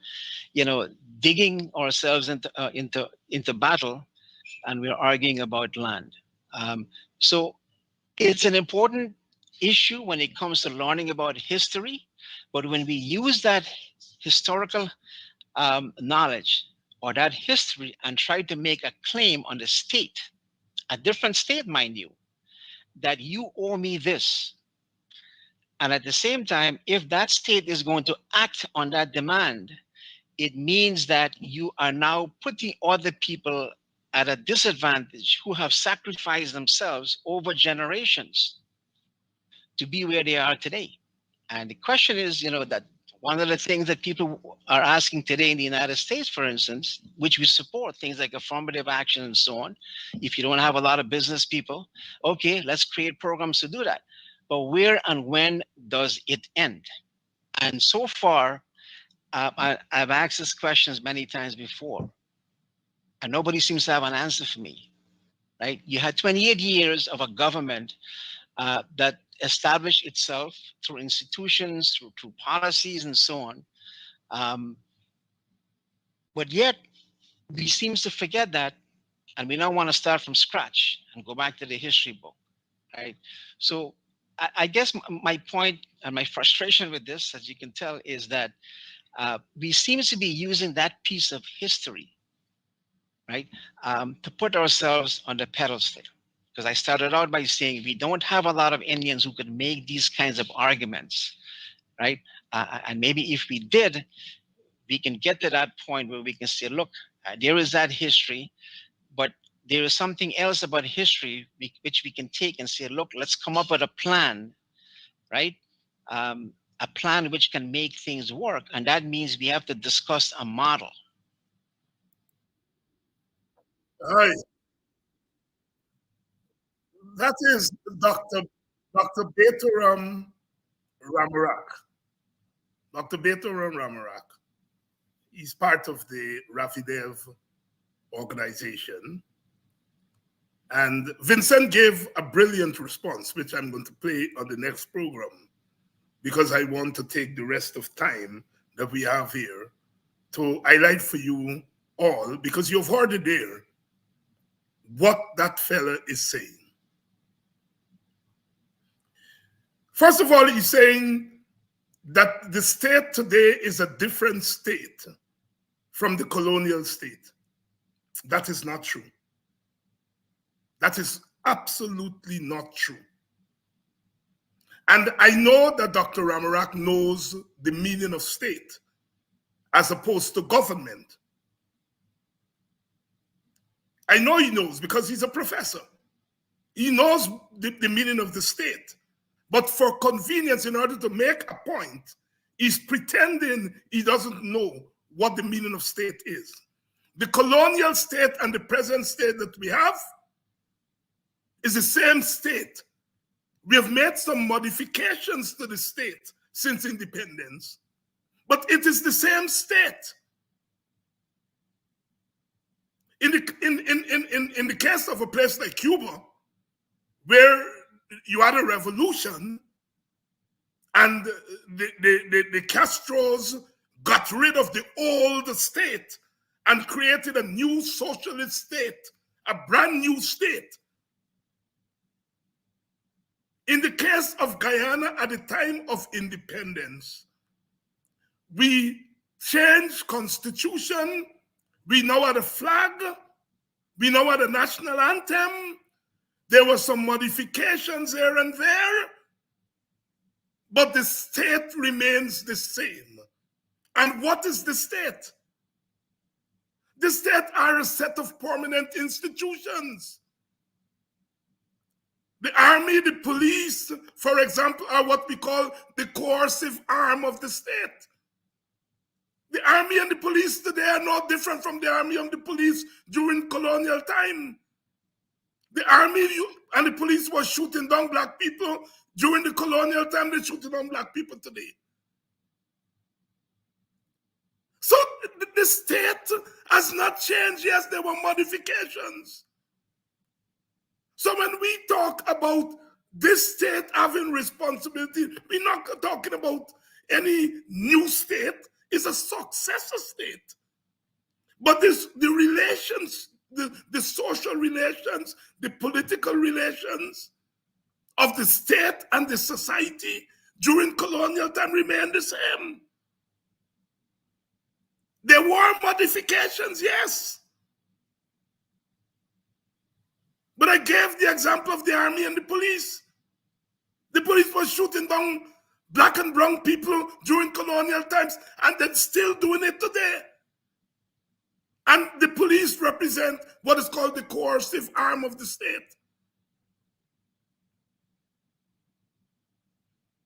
digging ourselves into battle, and we're arguing about land. So it's an important issue when it comes to learning about history, but when we use that historical knowledge or that history and try to make a claim on the state, a different state, mind you, that you owe me this. And at the same time, if that state is going to act on that demand, it means that you are now putting other people at a disadvantage who have sacrificed themselves over generations to be where they are today. And the question is, that one of the things that people are asking today in the United States, for instance, which we support, things like affirmative action and so on. If you don't have a lot of business people, okay, let's create programs to do that. But where and when does it end? And so far, I've asked these questions many times before, and nobody seems to have an answer for me. Right? You had 28 years of a government that established itself through institutions, through policies, and so on. But yet, we seem to forget that, and we now want to start from scratch and go back to the history book. Right? So I guess my point and my frustration with this, as you can tell, is that we seem to be using that piece of history, right, to put ourselves on the pedestal. Because I started out by saying we don't have a lot of Indians who could make these kinds of arguments, right? And maybe if we did, we can get to that point where we can say, look, there is that history, but there is something else about history which we can take and say, look, let's come up with a plan, right? A plan which can make things work. And that means we have to discuss a model. All right. That is Dr. Betoram Ramarak. Dr. Betoram Ramarak. He's part of the Rafidev organization. And Vincent gave a brilliant response, which I'm going to play on the next program, because I want to take the rest of time that we have here to highlight for you all, because you've heard it there, what that fella is saying. First of all, he's saying that the state today is a different state from the colonial state. That is not true. That is absolutely not true. And I know that Dr. Ramarak knows the meaning of state as opposed to government. I know he knows because he's a professor. He knows the meaning of the state. But for convenience, in order to make a point, he's pretending he doesn't know what the meaning of state is. The colonial state and the present state that we have is the same state. We have made some modifications to the state since independence, but it is the same state. In the case of a place like Cuba, where you had a revolution and the Castros got rid of the old state and created a new socialist state, a brand new state. In the case of Guyana at the time of independence, we changed constitution, we now had a flag, we now had a national anthem, there were some modifications here and there, but the state remains the same. And what is the state? The state are a set of permanent institutions. The army, the police, for example, are what we call the coercive arm of the state. The army and the police today are no different from the army and the police during colonial time. The army and the police were shooting down black people during the colonial time. They're shooting down black people today. So the state has not changed. Yes, there were modifications. So when we talk about this state having responsibility. We're not talking about any new state. It's a successor state. But the relations, the social relations, the political relations of the state and the society during colonial time remain the same. There were modifications, yes. But I gave the example of the army and the police. The police was shooting down black and brown people during colonial times, and they're still doing it today. And the police represent what is called the coercive arm of the state.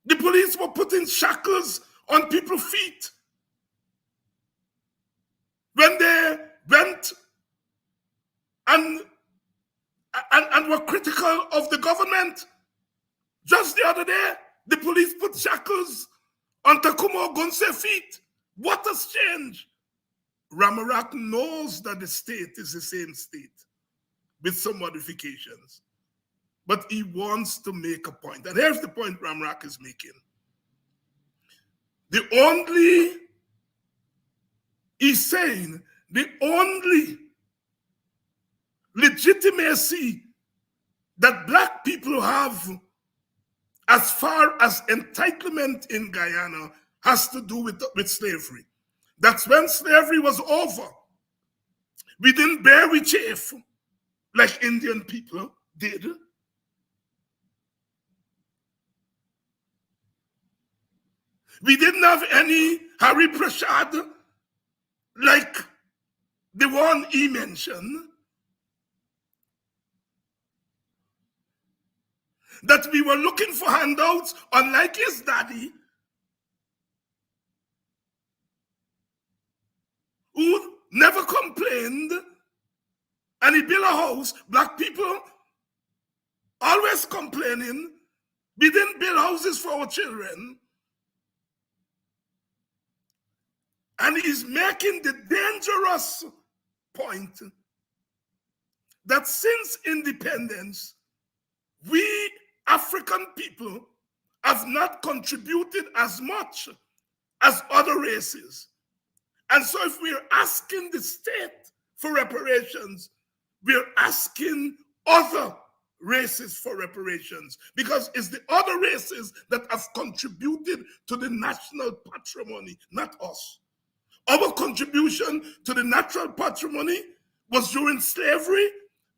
The police were putting shackles on people's feet when they went and were critical of the government. Just the other day, the police put shackles on Takumo Ogunse's feet. What has changed? Ramarak knows that the state is the same state with some modifications, but he wants to make a point. And here's the point Ramarak is making. He's saying the only legitimacy that black people have as far as entitlement in Guyana has to do with slavery. That's when slavery was over. We didn't bear with chafe like Indian people did. We didn't have any Hari Prasad like the one he mentioned. That we were looking for handouts, unlike his daddy, who never complained, and he built a house. Black people always complaining. We didn't build houses for our children. And he's making the dangerous point that since independence, we African people have not contributed as much as other races. And so if we're asking the state for reparations, we're asking other races for reparations, because it's the other races that have contributed to the national patrimony, not us. Our contribution to the natural patrimony was during slavery,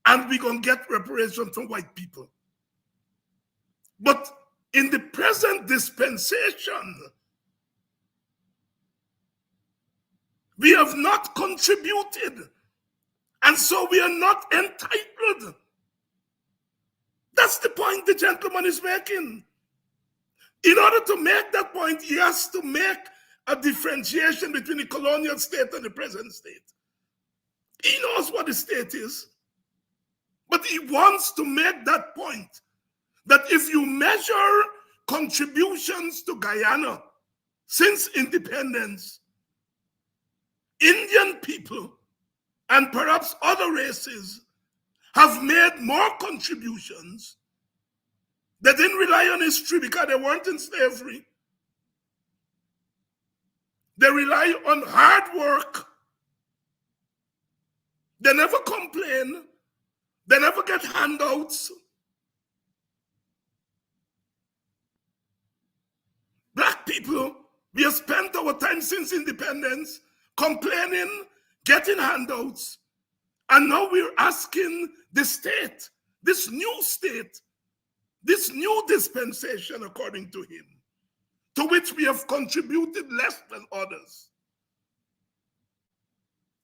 and we're going to get reparations from white people. But in the present dispensation, we have not contributed, and so we are not entitled. That's the point the gentleman is making. In order to make that point, he has to make a differentiation between the colonial state and the present state. He knows what the state is, but he wants to make that point that if you measure contributions to Guyana since independence, Indian people and perhaps other races have made more contributions. They didn't rely on history because they weren't in slavery. They rely on hard work. They never complain. They never get handouts. Black people, we have spent our time since independence complaining, getting handouts, and now we're asking the state, this new dispensation according to him, to which we have contributed less than others.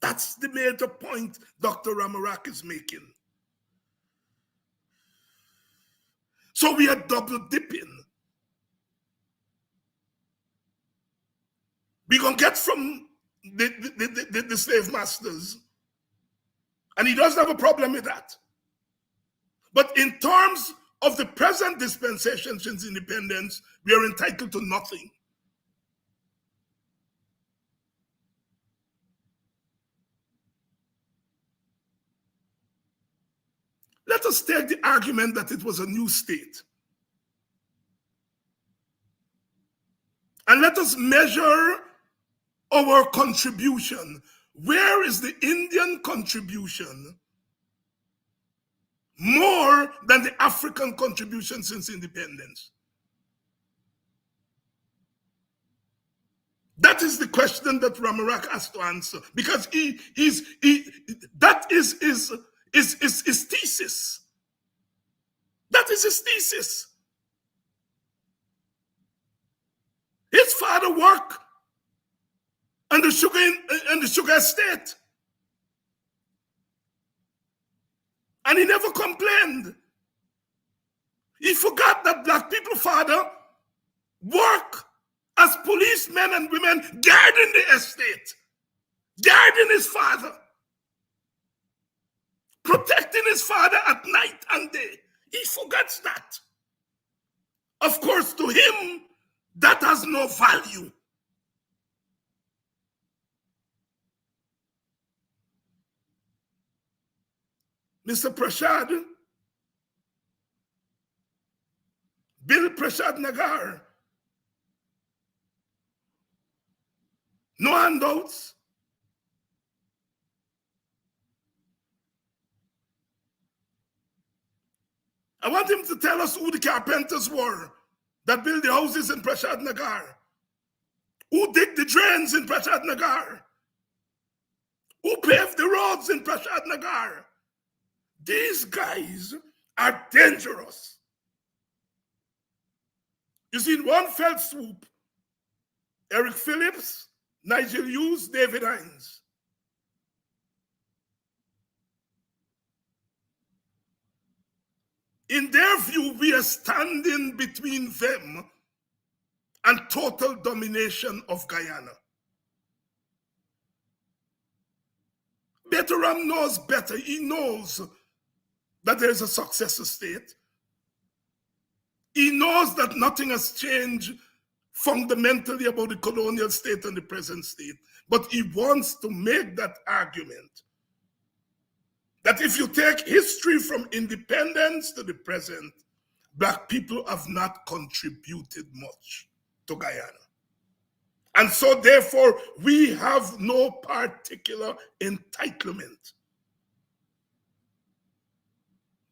That's the major point Dr. Ramarak is making. So we are double dipping. We're going to get from the slave masters, and he doesn't have a problem with that. But in terms of the present dispensation since independence, we are entitled to nothing. Let us take the argument that it was a new state. And let us measure our contribution. Where is the Indian contribution more than the African contribution since independence? That is the question that Ramarak has to answer, because that is his thesis. That is his thesis. His father worked on the sugar estate, and he never complained. He forgot that black people father work as policemen and women guarding the estate, guarding his father, protecting his father at night and day. He forgets that. Of course, to him, that has no value. Mr. Prashad, Bill Prashad Nagar, no handouts. I want him to tell us who the carpenters were that built the houses in Prashad Nagar, who digged the drains in Prashad Nagar, who paved the roads in Prashad Nagar. These guys are dangerous. You see, in one fell swoop, Eric Phillips, Nigel Hughes, David Hines. In their view, we are standing between them and total domination of Guyana. Betaram knows better. He knows that there is a successor state. He knows that nothing has changed fundamentally about the colonial state and the present state. But he wants to make that argument that if you take history from independence to the present, black people have not contributed much to Guyana. And so therefore, we have no particular entitlement.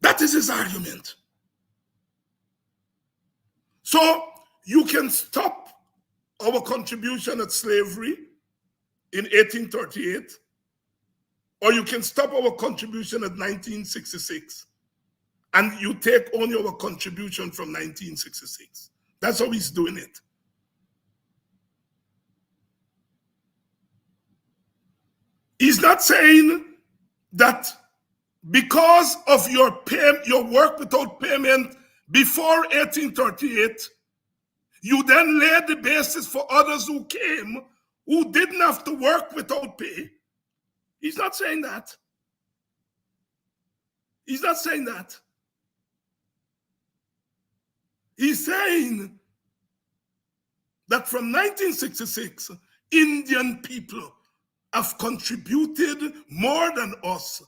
That is his argument. So you can stop our contribution at slavery in 1838, or you can stop our contribution at 1966, and you take only our contribution from 1966. That's how he's doing it. He's not saying that because of your work without payment before 1838, you then laid the basis for others who came who didn't have to work without pay. He's not saying that. He's not saying that. He's saying that from 1966, Indian people have contributed more than us.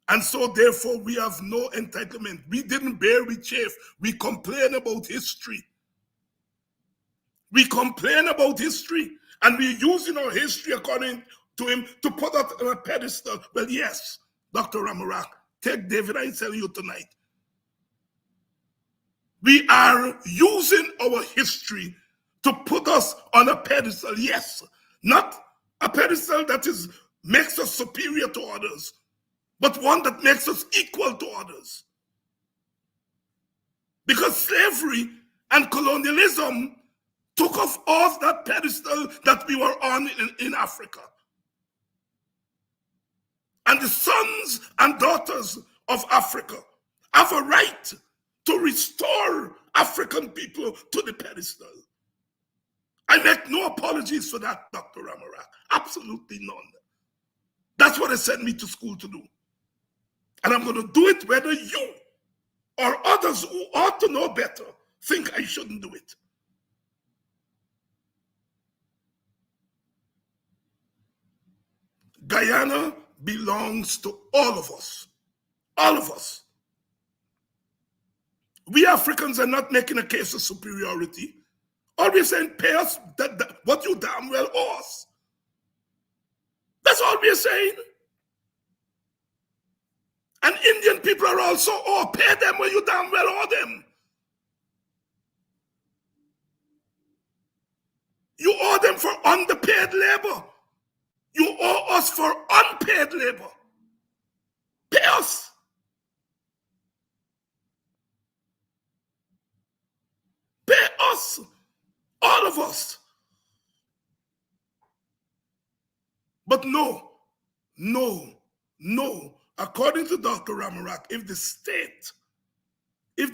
And so therefore we have no entitlement. We didn't bear with chafe. We complain about history. We complain about history, and we're using our history according to him to put us on a pedestal. Well, yes, Dr. Ramarak, take David, I tell you tonight. We are using our history to put us on a pedestal, yes. Not a pedestal that makes us superior to others, but one that makes us equal to others. Because slavery and colonialism took us off that pedestal that we were on in Africa. And the sons and daughters of Africa have a right to restore African people to the pedestal. I make no apologies for that, Dr. Ramarak. Absolutely none. That's what they sent me to school to do. And I'm going to do it whether you or others who ought to know better think I shouldn't do it. Guyana belongs to all of us. All of us. We Africans are not making a case of superiority. All all we're saying, pay us what you damn well owe us. That's all we're saying. And Indian people are also, pay them what you damn well owe them. You owe them for underpaid labor. You owe us for unpaid labor. Pay us. Pay us. All of us. But no. According to Dr. Ramarak, if the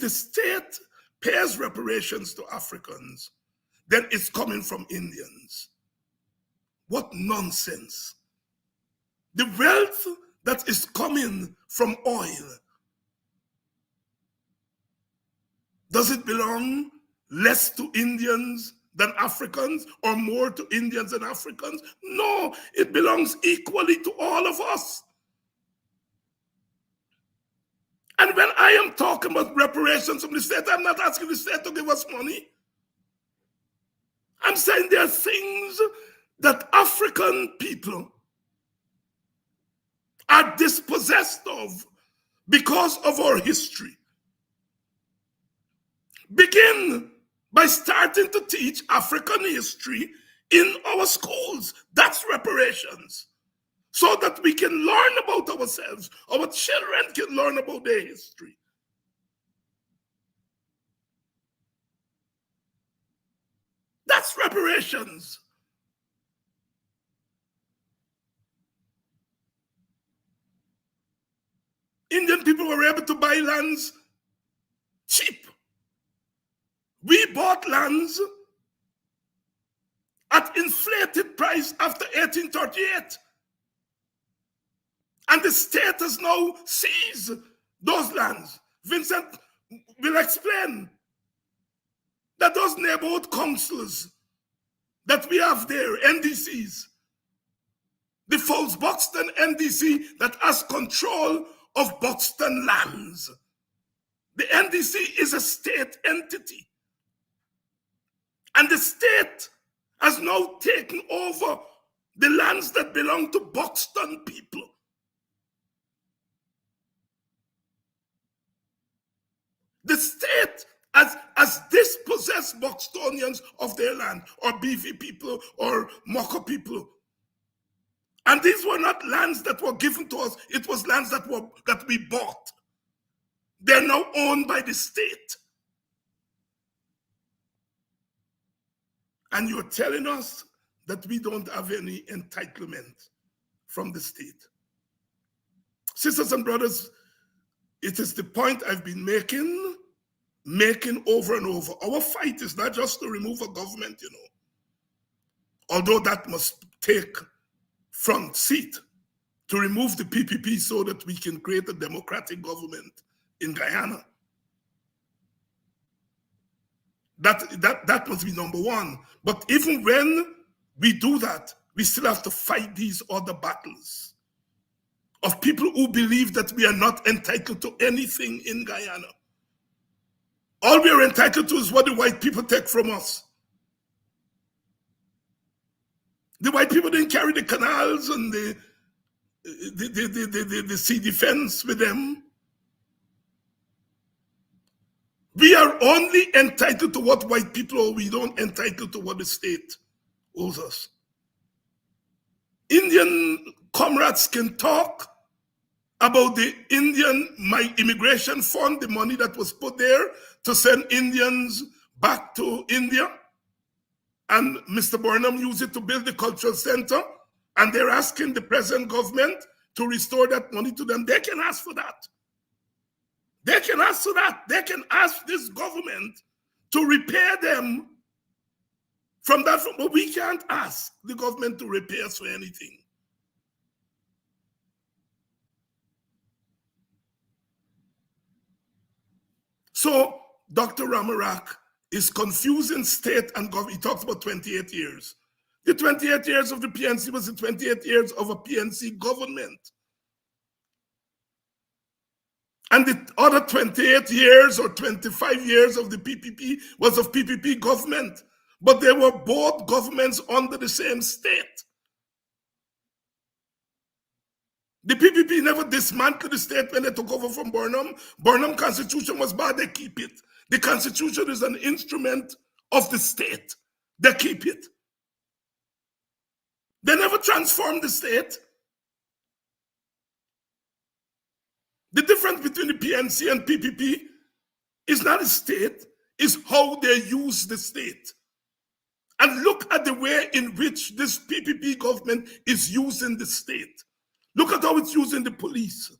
state pays reparations to Africans, then it's coming from Indians. What nonsense. The wealth that is coming from oil, does it belong less to Indians than Africans or more to Indians than Africans? No, it belongs equally to all of us. And when I am talking about reparations from the state, I'm not asking the state to give us money. I'm saying there are things that African people are dispossessed of because of our history. Begin by starting to teach African history in our schools. That's reparations. So that we can learn about ourselves. Our children can learn about their history. That's reparations. Indian people were able to buy lands cheap. We bought lands at inflated price after 1838. And the state has now seized those lands. Vincent will explain that those neighborhood councils that we have there, NDCs, the Falls Buxton NDC that has control of Buxton lands. The NDC is a state entity. And the state has now taken over the lands that belong to Buxton people. The state has dispossessed Buxtonians of their land, or Beefy people, or Moko people. And these were not lands that were given to us, it was lands that we bought. They're now owned by the state. And you're telling us that we don't have any entitlement from the state. Sisters and brothers, it is the point I've been making over and over. Our fight is not just to remove a government, although that must take front seat to remove the PPP so that we can create a democratic government in Guyana. That must be number one. But even when we do that, we still have to fight these other battles of people who believe that we are not entitled to anything in Guyana. All we are entitled to is what the white people take from us. The white people didn't carry the canals and the sea defense with them. We are only entitled to what white people owe. We don't entitled to what the state owes us. Indian comrades can talk about the my immigration fund, the money that was put there to send Indians back to India. And Mr. Burnham used it to build the cultural center. And they're asking the present government to restore that money to them. They can ask for that. They can ask for that. They can ask this government to repair them from that. But we can't ask the government to repay us for anything. So Dr. Ramarak is confusing state and government. He talks about 28 years. The 28 years of the PNC was the 28 years of a PNC government. And the other 28 years or 25 years of the PPP was of PPP government. but they were both governments under the same state. The PPP never dismantled the state when they took over from Burnham. Burnham Constitution was bad, they keep it. The Constitution is an instrument of the state. They keep it. They never transformed the state. The difference between the PNC and PPP is not the state, it's how they use the state. And look at the way in which this PPP government is using the state. Look at how it's using the police.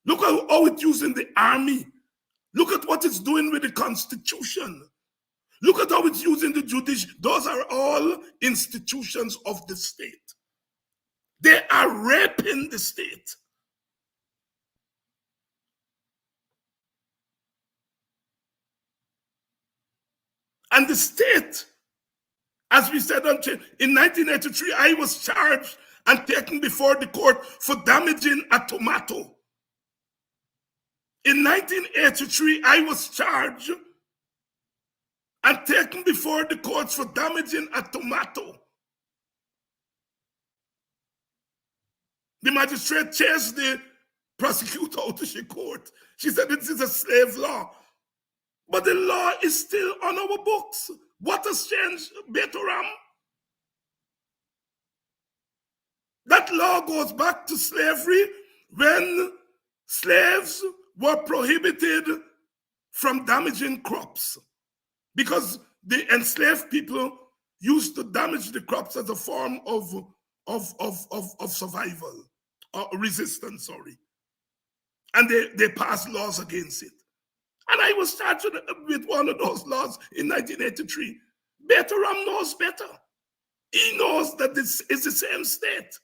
Look at how it's using the army. Look at what it's doing with the Constitution. Look at how it's using the judiciary. Those are all institutions of the state. They are raping the state. And the state, as we said, in 1983, I was charged and taken before the court for damaging a tomato. In 1983, I was charged and taken before the courts for damaging a tomato. The magistrate chased the prosecutor out of the court. She said this is a slave law. But the law is still on our books. What has changed, Betoram? That law goes back to slavery when slaves were prohibited from damaging crops because the enslaved people used to damage the crops as a form of survival, or resistance, sorry. And they passed laws against it. And I was charged with one of those laws in 1983. Betoram knows better. He knows that this is the same state.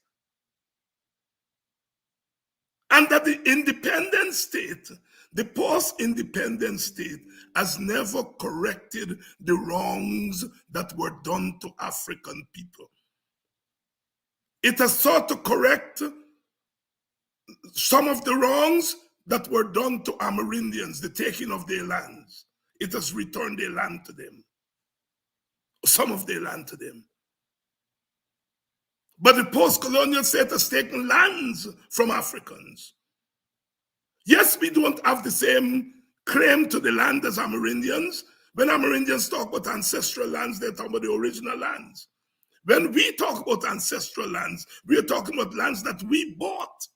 And that the independent state, the post-independent state, has never corrected the wrongs that were done to African people. It has sought to correct some of the wrongs that were done to Amerindians, the taking of their lands. It has returned their land to them, some of their land to them. But the post-colonial state has taken lands from Africans. Yes, we don't have the same claim to the land as Amerindians. When Amerindians talk about ancestral lands, they talk about the original lands. When we talk about ancestral lands, we are talking about lands that we bought.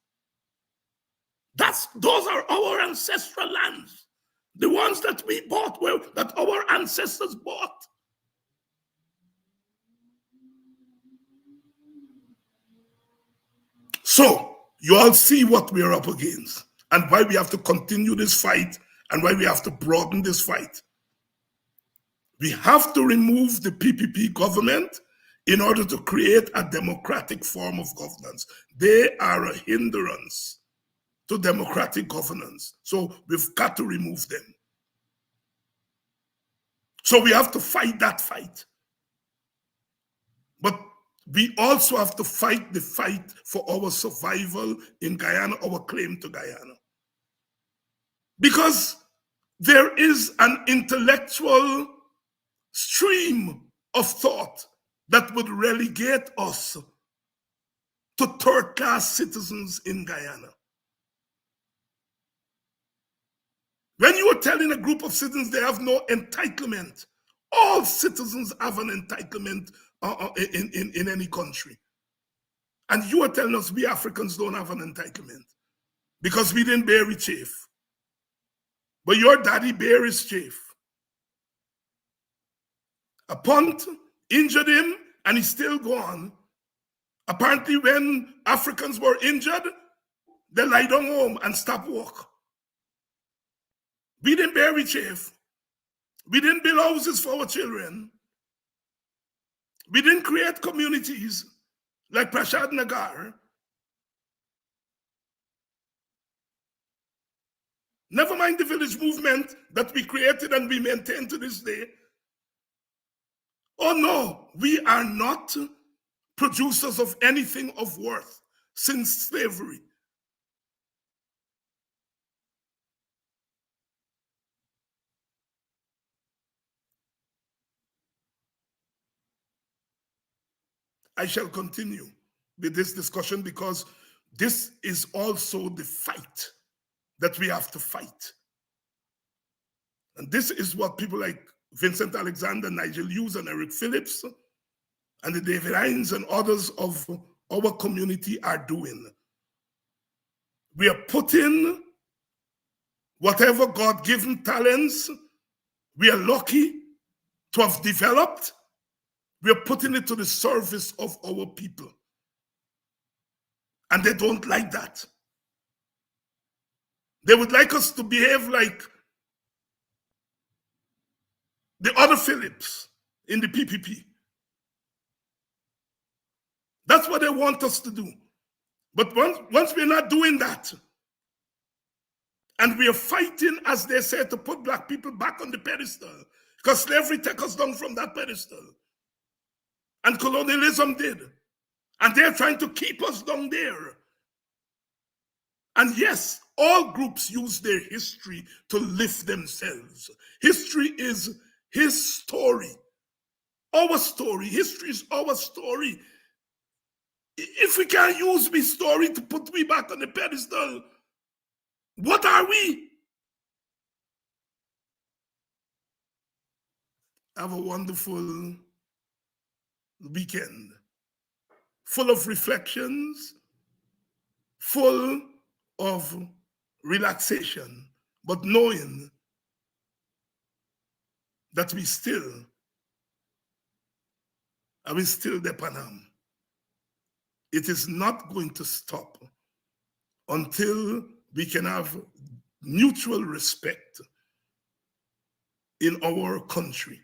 Those are our ancestral lands. The ones that we bought, that our ancestors bought. So, you all see what we are up against and why we have to continue this fight and why we have to broaden this fight. We have to remove the PPP government in order to create a democratic form of governance. They are a hindrance to democratic governance. So we've got to remove them. So we have to fight that fight. But we also have to fight the fight for our survival in Guyana, our claim to Guyana. Because there is an intellectual stream of thought that would relegate us to third-class citizens in Guyana. When you are telling a group of citizens they have no entitlement, all citizens have an entitlement in any country. And you are telling us we Africans don't have an entitlement because we didn't bear his chief. But your daddy bear his chief. A punt injured him and he's still gone. Apparently when Africans were injured, they lie down home and stop work. We didn't bury chief. We didn't build houses for our children. We didn't create communities like Prashad Nagar. Never mind the village movement that we created and we maintain to this day. Oh no, we are not producers of anything of worth since slavery. I shall continue with this discussion because this is also the fight that we have to fight. And this is what people like Vincent Alexander, Nigel Hughes, and Eric Phillips, and the David Hines and others of our community are doing. We are putting whatever God-given talents we are lucky to have developed, we are putting it to the service of our people. And they don't like that. They would like us to behave like the other Phillips in the PPP. That's what they want us to do. But once we're not doing that, and we are fighting, as they say, to put black people back on the pedestal, because slavery took us down from that pedestal. And colonialism did. And they're trying to keep us down there. And yes, all groups use their history to lift themselves. History is his story. Our story. History is our story. If we can't use my story to put me back on the pedestal, what are we? Have a wonderful weekend, full of reflections, full of relaxation, but knowing that we still depend on. It is not going to stop until we can have mutual respect in our country.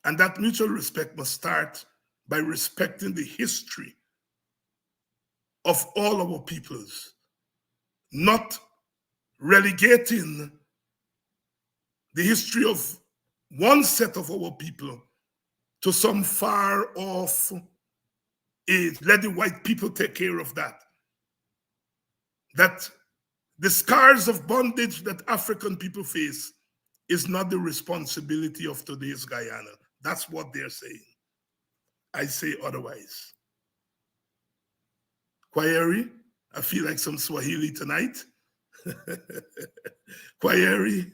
And that mutual respect must start by respecting the history of all our peoples, not relegating the history of one set of our people to some far off age. Let the white people take care of that. That the scars of bondage that African people face is not the responsibility of today's Guyana. That's what they're saying. I say otherwise. Kwaheri, I feel like some Swahili tonight. Kwaheri,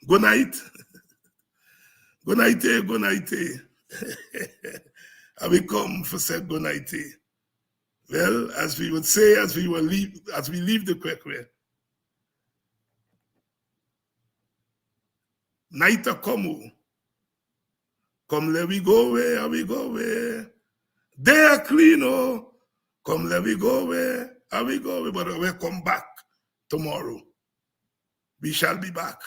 good night. Good night, good night. I will come for say good night. Well, as we would say, as we leave the Kwekwe, night a come let we go where we go where. They are clean, oh. Come let we go where we go where, but we'll come back tomorrow. We shall be back.